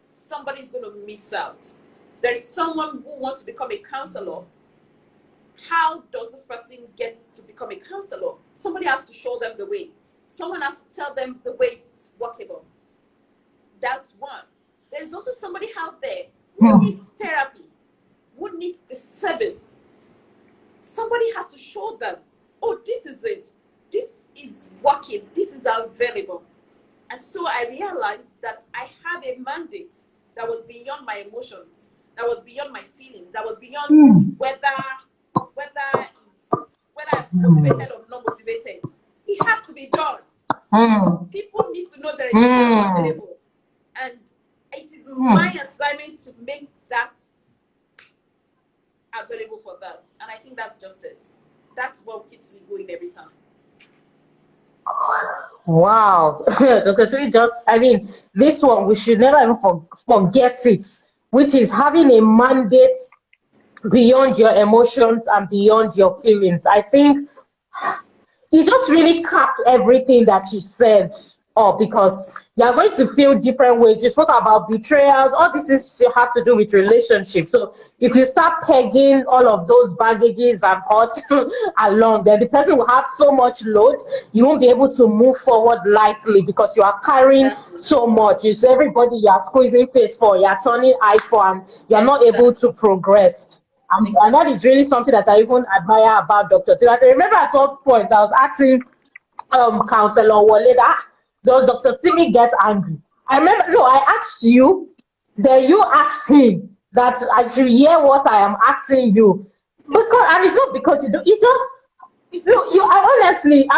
somebody's going to miss out. There's someone who wants to become a counselor. How does this person get to become a counselor? Somebody has to show them the way. Someone has to tell them the way it's workable. That's one. There's also somebody out there who needs therapy, who needs the service. Somebody has to show them, oh, this is it. This is working. This is available. And so I realized that I have a mandate that was beyond my emotions, that was beyond my feelings, that was beyond whether I'm motivated or not motivated. It has to be done. People need to know there is help available. And it is my assignment to make that available for them. And I think that's just it. That's what keeps me going every time. Wow. Dr. Timi, this one, we should never even forget it, which is having a mandate beyond your emotions and beyond your feelings. I think you just really capped everything that you said up, because you're going to feel different ways. You spoke about betrayals. All this is have to do with relationships. So if you start pegging all of those baggages and hurts along, then the person will have so much load, you won't be able to move forward lightly because you are carrying so much. It's everybody you are squeezing face for, you're turning eye for, and you're not able to progress. And that is really something that I even admire about Dr. Timi. I remember at one point I was asking Counselor Wale, does Dr. Timi get angry? I remember, no, I asked you, then you asked him that I should hear what I am asking you. Because, and it's not because you do, it just, honestly,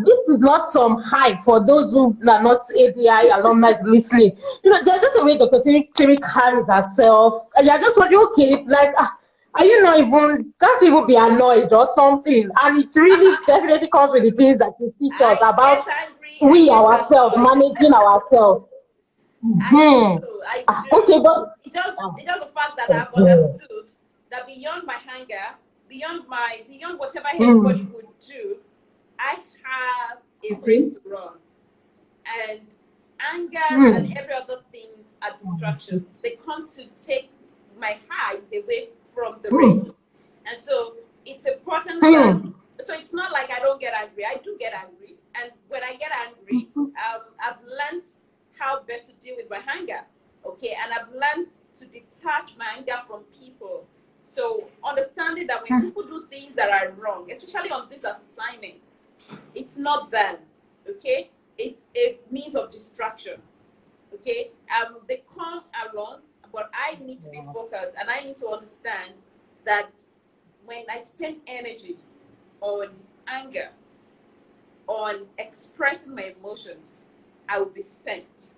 this is not some hype for those who are not AVI alumni listening. There's just a way Dr. Timi carries herself, and you're just wondering, okay, like, are you not even, can't you even be annoyed or something? And it really definitely comes with the things that you teach us about we ourselves, managing ourselves. Hmm. I Ah, okay, do. but It's just the fact that I've uh, understood that beyond my hunger, beyond whatever anybody hmm. would do, I have a race Okay. to run. And angers and Hmm. every other things are distractions. They come to take my eyes away from the Hmm. race. And so it's important that, Hmm. so it's not like I don't get angry. I do get angry. And when I get angry, I've learned how best to deal with my anger. Okay. And I've learned to detach my anger from people. So understanding that when people do things that are wrong, especially on this assignment, it's not them. Okay. It's a means of distraction. Okay. They come along, but I need to be focused and I need to understand that when I spend energy on anger, on expressing my emotions, I will be spent.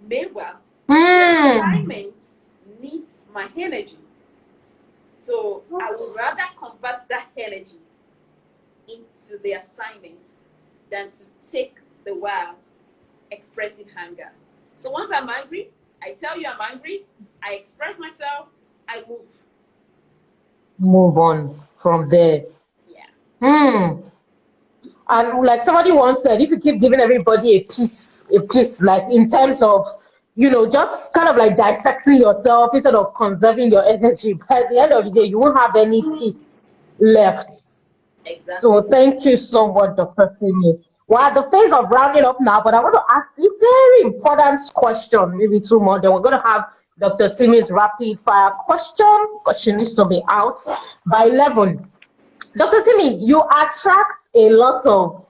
Meanwhile, the Hmm. assignment needs my energy. So I would rather convert that energy into the assignment than to take the while expressing anger. So once I'm angry, I tell you I'm angry, I express myself, I move. Move on from there. Yeah. Hmm. And like somebody once said, if you keep giving everybody a piece, like in terms of, just kind of like dissecting yourself instead of conserving your energy, by the end of the day, you won't have any peace left. So Exactly. thank you so much, Dr. Timi. We're at Thank the phase of rounding up now, but I want to ask this very important question, maybe two more. Then we're going to have Dr. Timi's rapid fire question because she needs to be out by 11. Dr. Timi, you attract a lot of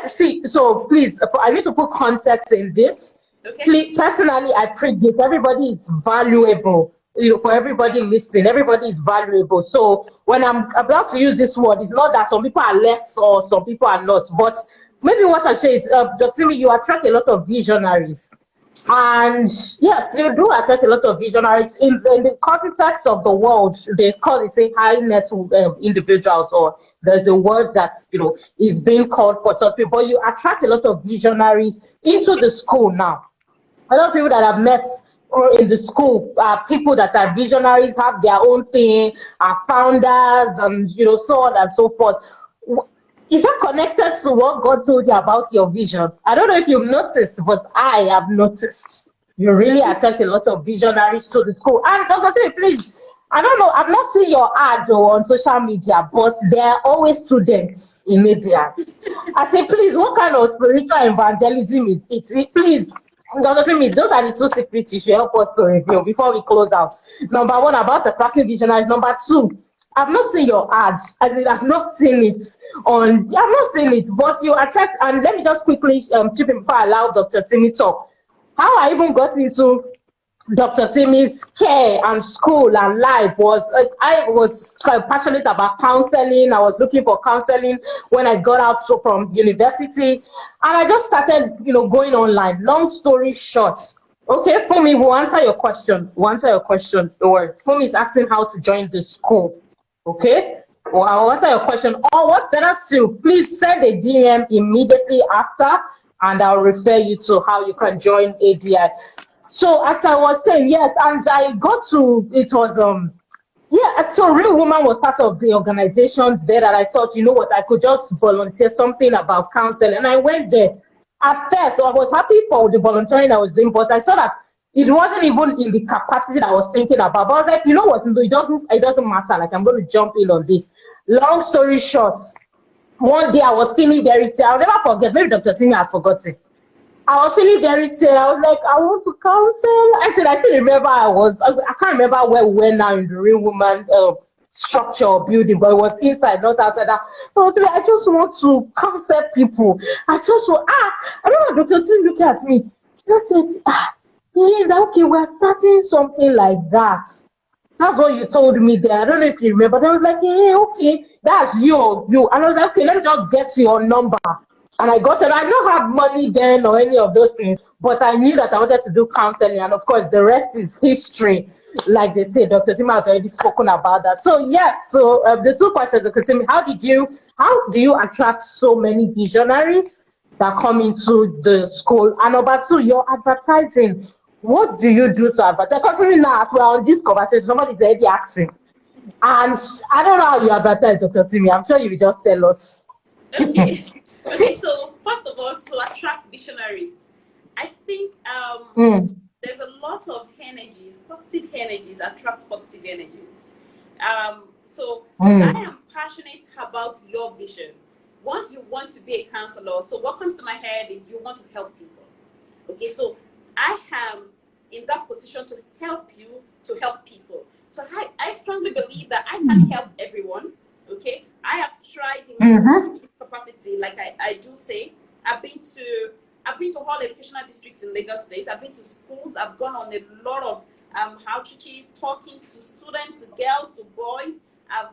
see, so please, I need to put context in this. you. Okay. Please, personally, I pray this. Everybody is valuable. For everybody listening, everybody is valuable. So when I'm about to use this word, it's not that some people are less or some people are not. But maybe what I say is, Dr. Timi, you attract a lot of visionaries. And yes, you do attract a lot of visionaries in the context of the world. They call it say high net individuals, or there's a word that is being called for some people. But you attract a lot of visionaries into the school now. A lot of people that I've met in the school are people that are visionaries, have their own thing, are founders, and so on and so forth. Is that connected to what God told you about your vision? I don't know if you've noticed, but I have noticed. You really attract a lot of visionaries to the school. And Dr. Timi, please, I don't know, I've not seen your ad on social media, but there are always students in media. I say, please, what kind of spiritual evangelism is it? Please, Dr. Femi, those are the two secrets you should help us to reveal before we close out. Number one, about the tracking visionaries. Number two, I've not seen your ads. I've not seen it I've not seen it, but you attract. And let me just quickly chip in before I allow Dr. Timmy talk. How I even got into Dr. Timi's care and school and life was I was passionate about counseling. I was looking for counseling when I got out from university, and I just started, going online. Long story short, okay, Fumi, we'll answer your question. We'll answer your question. Don't worry. Fumi is asking how to join the school. Okay, well, I'll answer your question. Or what better still, please send a DM immediately after, and I'll refer you to how you can join AGI. So as I was saying, yes, and I got to it was yeah, so Real Woman was part of the organizations there that I thought, you know what, I could just volunteer something about counseling. And I went there. At first, so I was happy for the volunteering I was doing, but I saw that it wasn't even in the capacity that I was thinking about. But I was like, you know what, it doesn't matter. Like I'm going to jump in on this. Long story short, one day I was feeling very I'll never forget, maybe Dr. Tini has forgotten. I was feeling very tired. I was like, I want to counsel. I still remember I can't remember where we were now in the Real Woman structure or building, but it was inside, not outside. So today I just want to counsel people. I just want, I don't know, Dr. Tim looking at me. She just said, yeah, okay, we're starting something like that. That's what you told me there. I don't know if you remember. I was like, hey, okay, that's you. And I was like, okay, let me just get your number. And I got it. I don't have money then or any of those things, but I knew that I wanted to do counseling. And of course, the rest is history. Like they say, Dr. Tima has already spoken about that. So, yes, the two questions, Dr. Tima, how do you attract so many visionaries? that come into the school? And number two, your advertising. What do you do to advertise? Because now, as we're on this conversation, somebody's already asking. And I don't know how you advertise, Dr. Timi. I'm sure you will just tell us. Okay. Okay, so first of all, to attract visionaries, I think there's a lot of energies, positive energies attract positive energies. So I am passionate about your vision. Once you want to be a counselor, so what comes to my head is you want to help people. Okay, so I am in that position to help you to help people. So I strongly believe that I can help everyone. Okay, I have tried in this capacity, like I do say. I've been to all educational districts in Lagos State. I've been to schools. I've gone on a lot of outreaches, talking to students, to girls, to boys. I've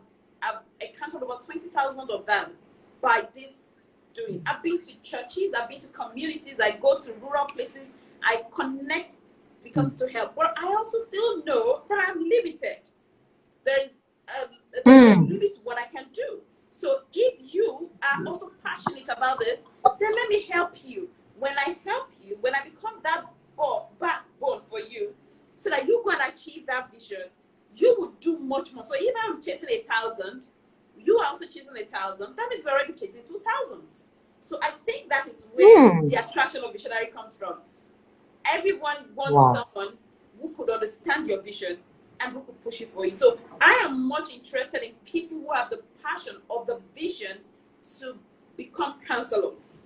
encountered over 20,000 of them by this doing. I've been to churches. I've been to communities. I go to rural places. I connect because to help. But I also still know that I'm limited. There's a limit to what I can do. So if you are also passionate about this, then let me help you. When I help you, when I become that backbone for you, so that you go and achieve that vision, you will do much more. So if I'm chasing 1,000, you are also chasing 1,000. That means we're already chasing 2,000. So I think that is where the attraction of visionary comes from. Everyone wants someone who could understand your vision and who could push it for you. So I am much interested in people who have the passion of the vision to become counselors.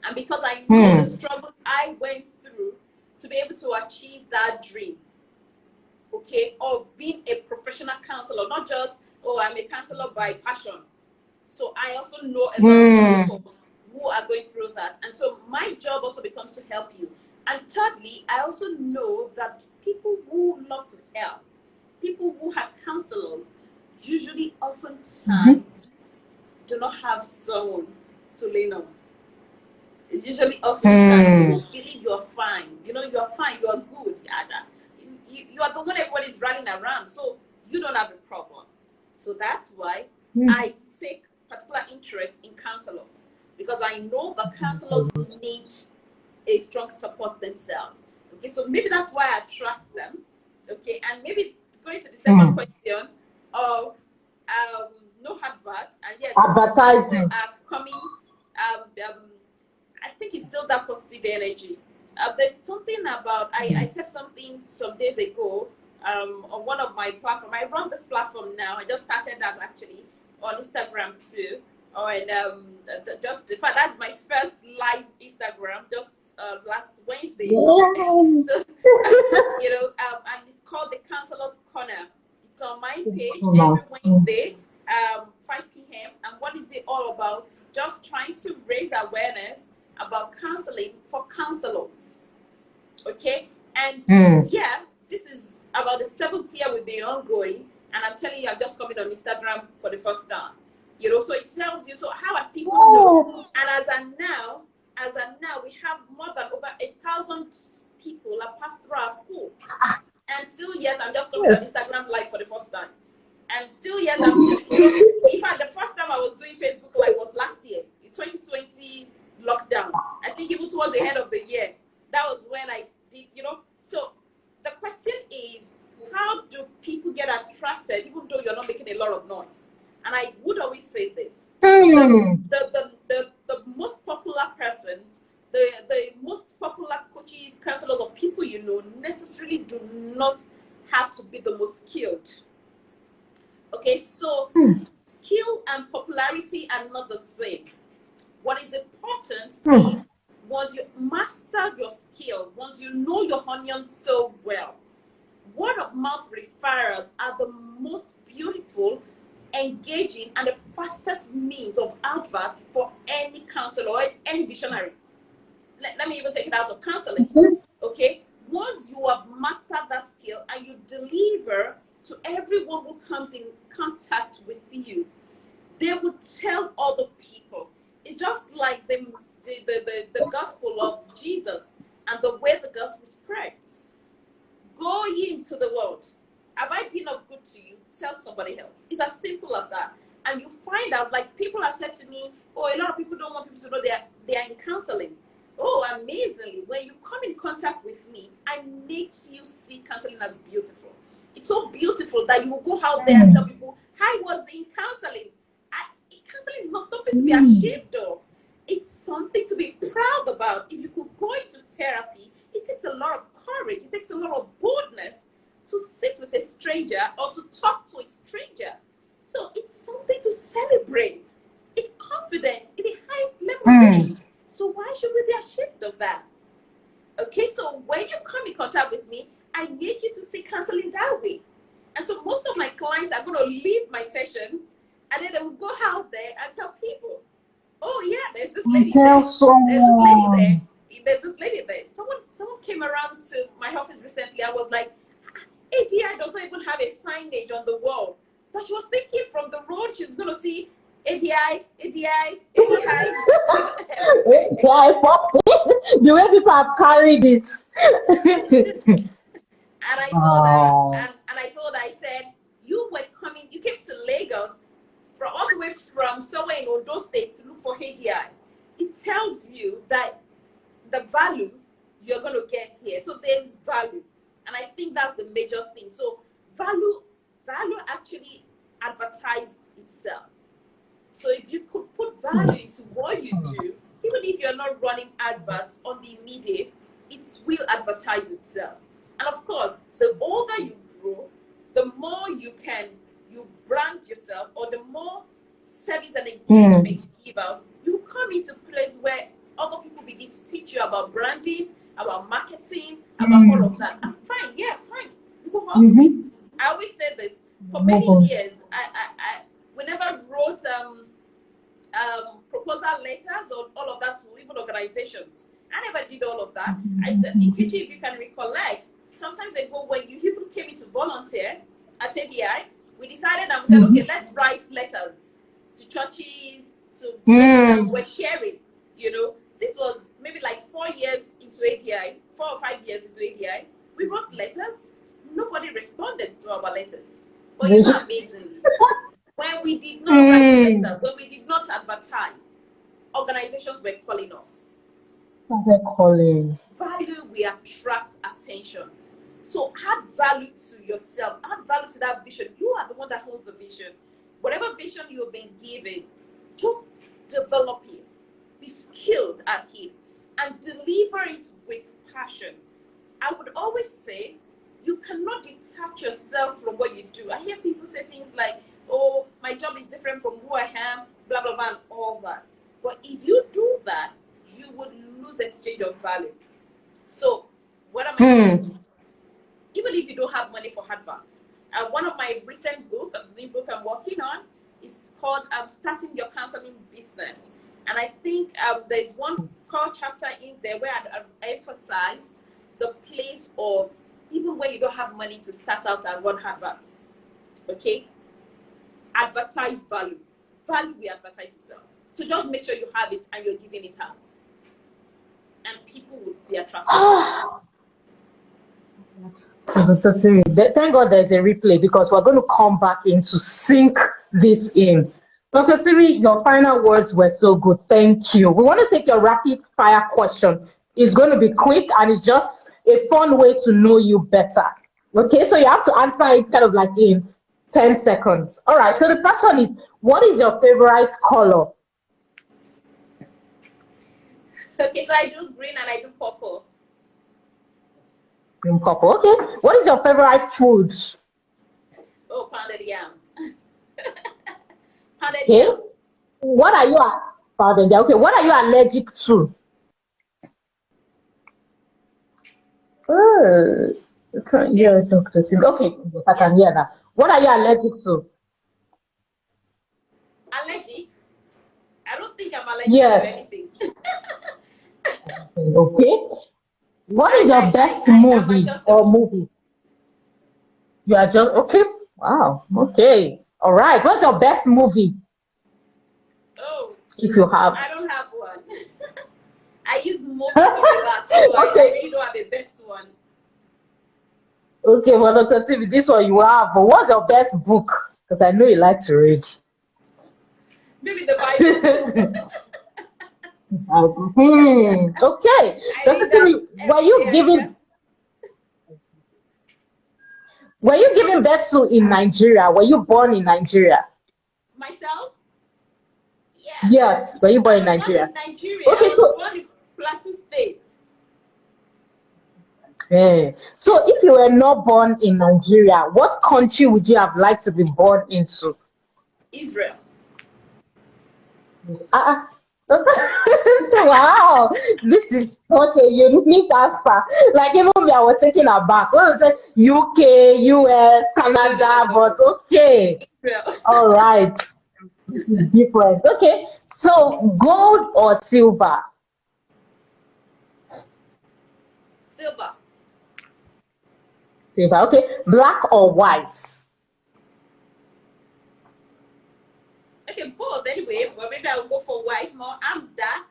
And because I know the struggles I went through to be able to achieve that dream, okay, of being a professional counselor, not just, oh, I'm a counselor by passion. So I also know a lot of people who are going through that. And so my job also becomes to help you. And thirdly, I also know that people who love to help, people who have counselors, usually oftentimes do not have someone to lean on. It's usually oftentimes you believe you're fine. You know, you're fine, you're good. You are the one everybody's running around, so you don't have a problem. So that's why I take particular interest in counselors, because I know that counselors need a strong support themselves. Okay, so maybe that's why I attract them. Okay, and maybe going to the second question of no advert, and yet advertising are coming. I think it's still that positive energy. There's something about I said something some days ago on one of my platforms. I run this platform now. I just started that actually on Instagram too. And just in fact, that's my first live Instagram just last Wednesday. So, and it's called the Councilors Corner. It's on my page every Wednesday, 5 p.m. And what is it all about? Just trying to raise awareness about counseling for counselors. Okay, and this is about the 7th year we've been ongoing, and I'm telling you, I'm just coming on Instagram for the first time. So it tells you, so how are people know? And as of now, we have more than over 1,000 people that passed through our school. And still, yes, I'm just coming on Instagram live for the first time. And still, yes, in fact, the first time I was doing Facebook live was last year, in 2020 lockdown. I think even towards the end of the year, that was when I did, So the question is, how do people get attracted, even though you're not making a lot of noise? And I would always say this: the most popular persons, the most popular coaches, counselors, or people necessarily do not have to be the most skilled. Okay, so skill and popularity are not the same. What is important is once you master your skill, once you know your onion so well, word of mouth referrals are the most beautiful, engaging, and the fastest means of advert for any counselor or any visionary. Let me even take it out of counseling. Okay, once you have mastered that skill and you deliver to everyone who comes in contact with you, they will tell other people. It's just like the gospel of Jesus and the way the gospel spreads. Go into the world. Have I been of good to you? Tell somebody else. It's as simple as that. And you find out, like, people have said to me, oh, a lot of people don't want people to know they are in counseling. Oh, amazingly, when you come in contact with me, I make you see counseling as beautiful. It's so beautiful that you will go out there and tell people, I was in counseling. Counseling is not something to be ashamed of. It's something to be proud about. If you could go into therapy, it takes a lot of courage. It takes a lot of boldness to sit with a stranger or to talk to a stranger. So it's something to celebrate. It's confidence in the highest level of living. So why should we be ashamed of that? Okay, so when you come in contact with me, I make you to see counseling that way. And so most of my clients are going to leave my sessions, and then they will go out there and tell people, oh yeah, there's this lady there. There's this lady there. There's this lady there. Someone came around to my office recently. I was like, ADI doesn't even have a signage on the wall. But she was thinking from the road she was going to see ADI. The way people have carried it. And I told her, and I told her, I said, you came to Lagos all the way from somewhere in Ondo State to look for ADI. It tells you that the value you're going to get here. So there's value. And I think that's the major thing. So value actually advertise itself. So if you could put value into what you do, even if you're not running adverts on the immediate, it will advertise itself. And of course, the older you grow, the more you brand yourself, or the more service and engagement you give out, you come into a place where other people begin to teach you about branding, about marketing, about all of that. I'm fine, yeah, fine. People help me. I always say this, for many years, we never wrote proposal letters or all of that to even organizations. I never did all of that. I said, Nkechi, if you can recollect, sometimes ago when you even came in to volunteer at ADI, we decided and we said, okay, let's write letters to churches, to places that we're sharing. You know, this was maybe like 4 years into ADI, 4 or 5 years into ADI. We wrote letters. Nobody responded to our letters. But you know, amazingly, when we did not write letters, when we did not advertise, organizations were calling us. Value, we attract attention. So add value to yourself, add value to that vision. You are the one that holds the vision. Whatever vision you've been given, just develop it. Be skilled at it and deliver it with passion. I would always say you cannot detach yourself from what you do. I hear people say things like, oh, my job is different from who I am, blah, blah, blah, and all that. But if you do that, you would lose exchange of value. So what am I saying? Even if you don't have money for adverts, one of my recent book, the new book I'm working on, is called Starting Your Counseling Business. And I think there's one core chapter in there where I've emphasized the place of even when you don't have money to start out and run adverts. Okay? Advertise value. Value will advertise itself. So just make sure you have it and you're giving it out. And people will be attracted to it. Thank God there's a replay, because we're going to come back in to sink this in. Dr. Timi, your final words were so good. Thank you. We want to take your rapid fire question. It's going to be quick and it's just a fun way to know you better. Okay, so you have to answer it kind of like in 10 seconds. All right, so the first one is, what is your favorite color? Okay, so I do green and I do purple. Green, purple. Okay. What is your favorite food? Oh, pounded yam. Pounded Okay. yam. What are you pounded yam? Okay. What are you allergic to? I can't hear Dr. Timi. Okay, I can hear that. What are you allergic to? Allergic? I don't think I'm allergic to anything. Okay. What is your best movie or movie? You are just okay. Wow. Okay. All right. What's your best movie? Oh, if you have. I don't have one. I use movie to relax, so okay. I really don't have a best one. Okay, well, Dr. Timi, this one you have. But what's your best book? Because I know you like to read. Maybe the Bible. Okay. I Dr. read that Timi, every day and night. were you given birth to in Nigeria? Were you born in Nigeria? Myself? Yes. Yes. Were you I born in was born Nigeria? in Nigeria. I Okay, was so born in Plateau State. so if you were not born in Nigeria, what country would you have liked to be born into? Israel. Ah, wow, this is such a unique answer. Like even me, I was taking aback. What was it? UK, US, No, no, no, Canada, no, but no. okay, Israel. all right, different. Okay, so gold or silver? Silver. Silver. Okay, black or white? Okay, both anyway, but maybe I'll go for white more. I'm dark,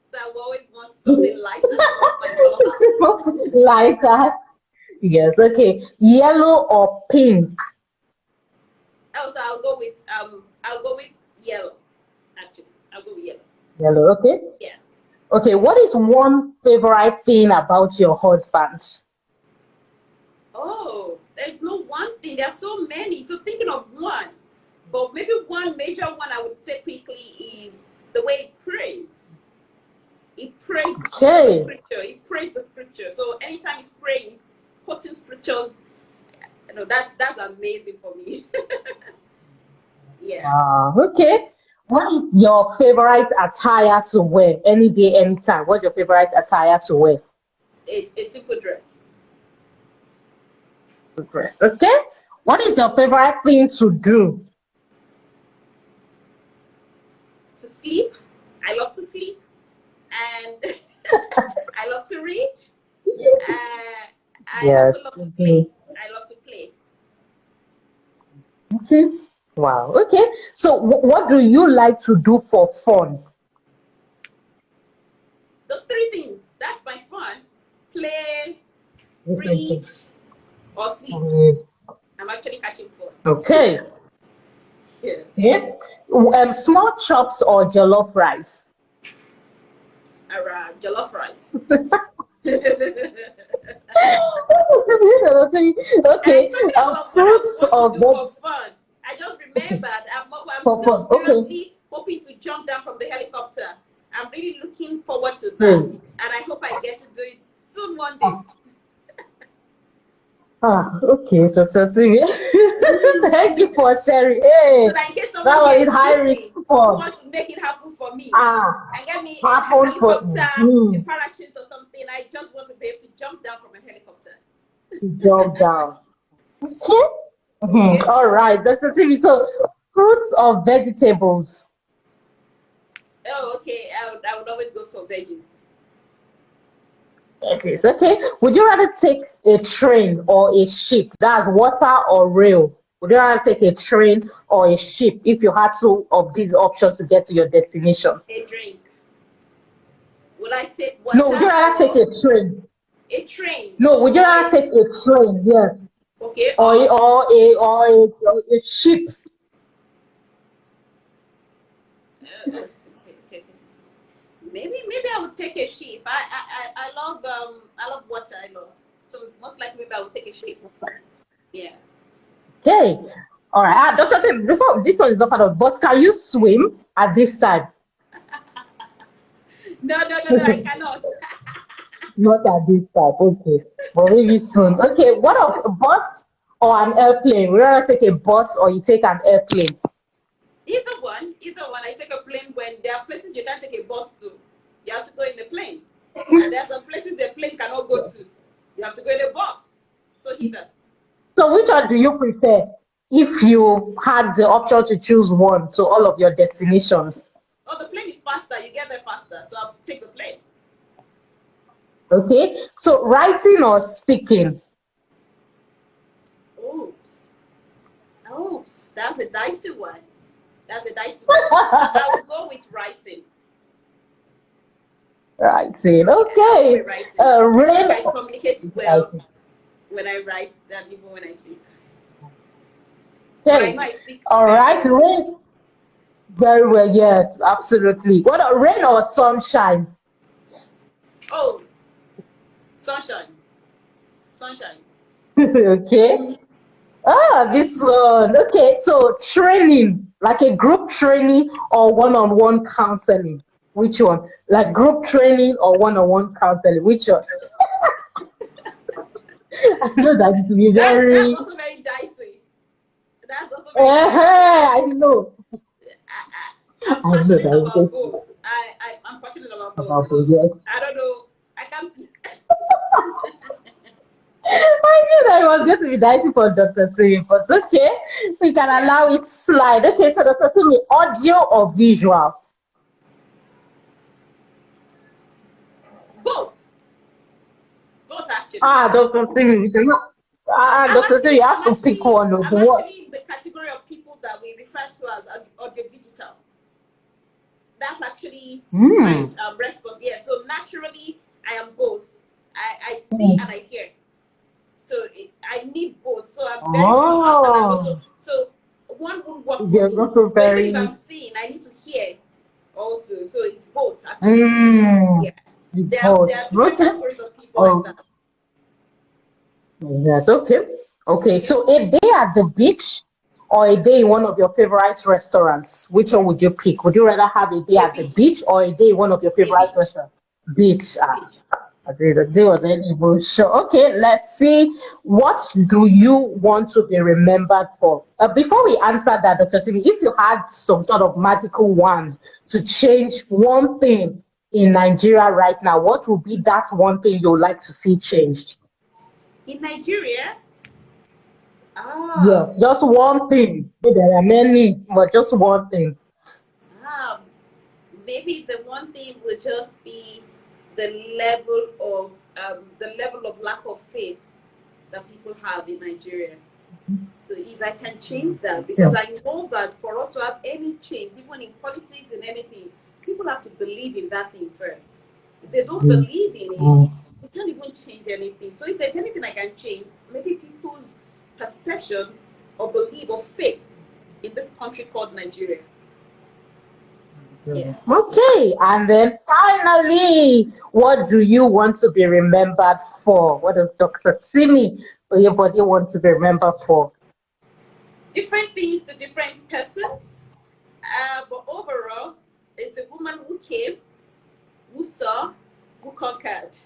so I will always want something lighter to put my color out. Like that. Yes. Okay, yellow or pink? Also, I'll go with yellow. Actually, I'll go with yellow. Yellow. Okay. Yeah. Okay. What is one favorite thing about your husband? Oh, there's no one thing. There are so many. So thinking of one, but maybe one major one I would say quickly is the way he prays. He prays using the Okay. scripture. He prays the scripture. So anytime he's praying, he's quoting scriptures. You know, that's amazing for me. Yeah. Okay. What is your favorite attire to wear? Any day, anytime. What's your favorite attire to wear? It's a simple dress. Dress. Okay. What is your favorite thing to do? To sleep. I love to sleep. And I love to read. I Yes. also love to play. I love to play. Okay. Wow. Okay. So, what do you like to do for fun? Those three things. That's my fun. Play, Okay. read, or sleep. I'm actually catching fun. Okay. Yeah. Yeah. Small chops or jollof rice? Jollof rice. Okay. And talking about what I Fruits want to or do for fun, I just remembered I'm for still fun. Okay. seriously hoping to jump down from the helicopter. I'm really looking forward to that. Hmm. And I hope I get to do it soon one day. Okay, Dr. Timi. Thank you for sharing. Hey, So that in case that someone was here it is high risk listening who for wants to make it happen for me and get me a happen for helicopter, a you parachute or something, I just want to be able to jump down from a helicopter. to jump down. Okay. Okay. All right, Dr. Timi. So, fruits or vegetables? Oh, okay. I would always go for veggies. Okay, okay. Would you rather take a train or a ship? That's water or rail. Would you rather take a train or a ship if you had two of these options to get to your destination? A drink. Will I take No, would you water rather take or a train? a train No, would you or rather take a train? Yes, okay or a ship? okay. Maybe I would take a sheep. I love water. I love, so most likely maybe I would take a sheep. Yeah. Okay, all right. Doctor, before this one is not part of, but can you swim at this time? No. I cannot. Not at this time. Okay, but maybe soon. Okay, what of a bus or an airplane? Would you rather take a bus or you take an airplane? Either one. I take a plane when there are places you can't take a bus to. You have to go in a plane. And there are some places a plane cannot go to. You have to go in a bus. So either. So which one do you prefer if you had the option to choose one to all of your destinations? Oh, the plane is faster. You get there faster. So I'll take the plane. Okay, so writing or speaking? Oops, that's a dicey one. I would go with writing. Writing, Yeah, I'll go okay. with writing. I Rain. think I communicate well when I write than even when I speak. But I Okay, know I speak all very right. well too. Very well, yes, absolutely. What a rain or sunshine? Oh, sunshine. Sunshine. Okay. Ah, this one. Okay, so training, like a group training or one-on-one counseling. Which one? Like group training or one-on-one counseling? Which one? I know that it will be That's very. also very dicey. That's also very dicey. I know. I'm I know passionate that about it's both. I'm passionate about both. about the So yes. I don't know. I can't pick. I knew that it was going to be dicey for Dr. Timi, but okay, we can Yeah, allow it slide. Okay, so Dr. Timi, audio or visual? both. Both actually. Ah, Dr. Timi, you cannot. Dr. Timi, you have to pick one of I'm what? actually in the category of people that we refer to as audio digital. That's actually my Hmm. response. Yeah. So naturally, I am both. I see Hmm. and I hear. So I need both. So I'm very visual, and I'm also Oh, so one would work for you're me. also So even if I'm very. seeing, I need to hear also. So it's both actually. Hmm. Yes. There Both. are different Okay. categories of people like Oh, that. yes. Okay. Okay. Okay. So a day at the beach or a day in one of your favorite restaurants, which one would you pick? Would you rather have a day A at the beach. beach or a day in one of your A favorite beach. restaurants? Beach. A Ah, beach. I agree. The day was any sure. Okay, let's see. What do you want to be remembered for? Before we answer that, Dr. Timi, if you had some sort of magical wand to change one thing in Nigeria right now, what would be that one thing you'd like to see changed? In Nigeria, ah, Yes, just one thing. There are many, but just one thing. ah, maybe the one thing would just be the level of lack of faith that people have in Nigeria. So if I can change that, Yeah. because I know that for us to have any change, even in politics and anything, people have to believe in that thing first. If they don't Mm, believe in it, mm. we can't even change anything. So if there's anything I can change, maybe people's perception or belief or faith in this country called Nigeria. Yeah. Okay, and then finally, what do you want to be remembered for? What does Dr. Timi Oyebode want to be remembered for? Different things to different persons. But overall, it's a woman who came, who saw, who conquered.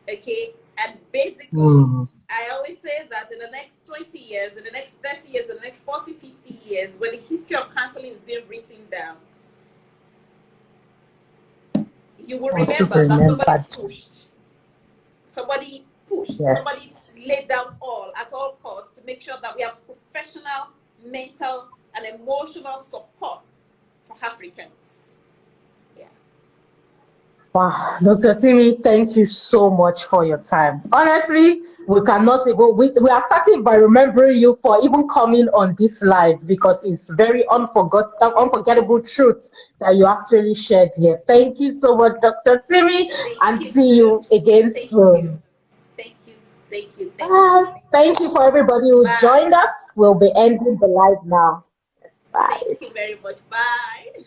Okay? And basically, Hmm. I always say that in the next 20 years, in the next 30 years, in the next 40, 50 years, when the history of counseling is being written down, you will Want to be remember that remembered. Yes. somebody laid down all at all costs to make sure that we have professional, mental, and emotional support for Africans. Yeah. Wow, Dr. Timi, thank you so much for your time. Honestly, we cannot even, we are starting by remembering you for even coming on this live because it's very unforgettable truth that you actually shared here. Thank you so much, Dr. Timi, Thank and you, see Sue. you again Thank you. soon. Thank you. Thank you. Thank you. Thank you for everybody who Bye. joined us. We'll be ending the live now. Thank Bye. you very much. Bye.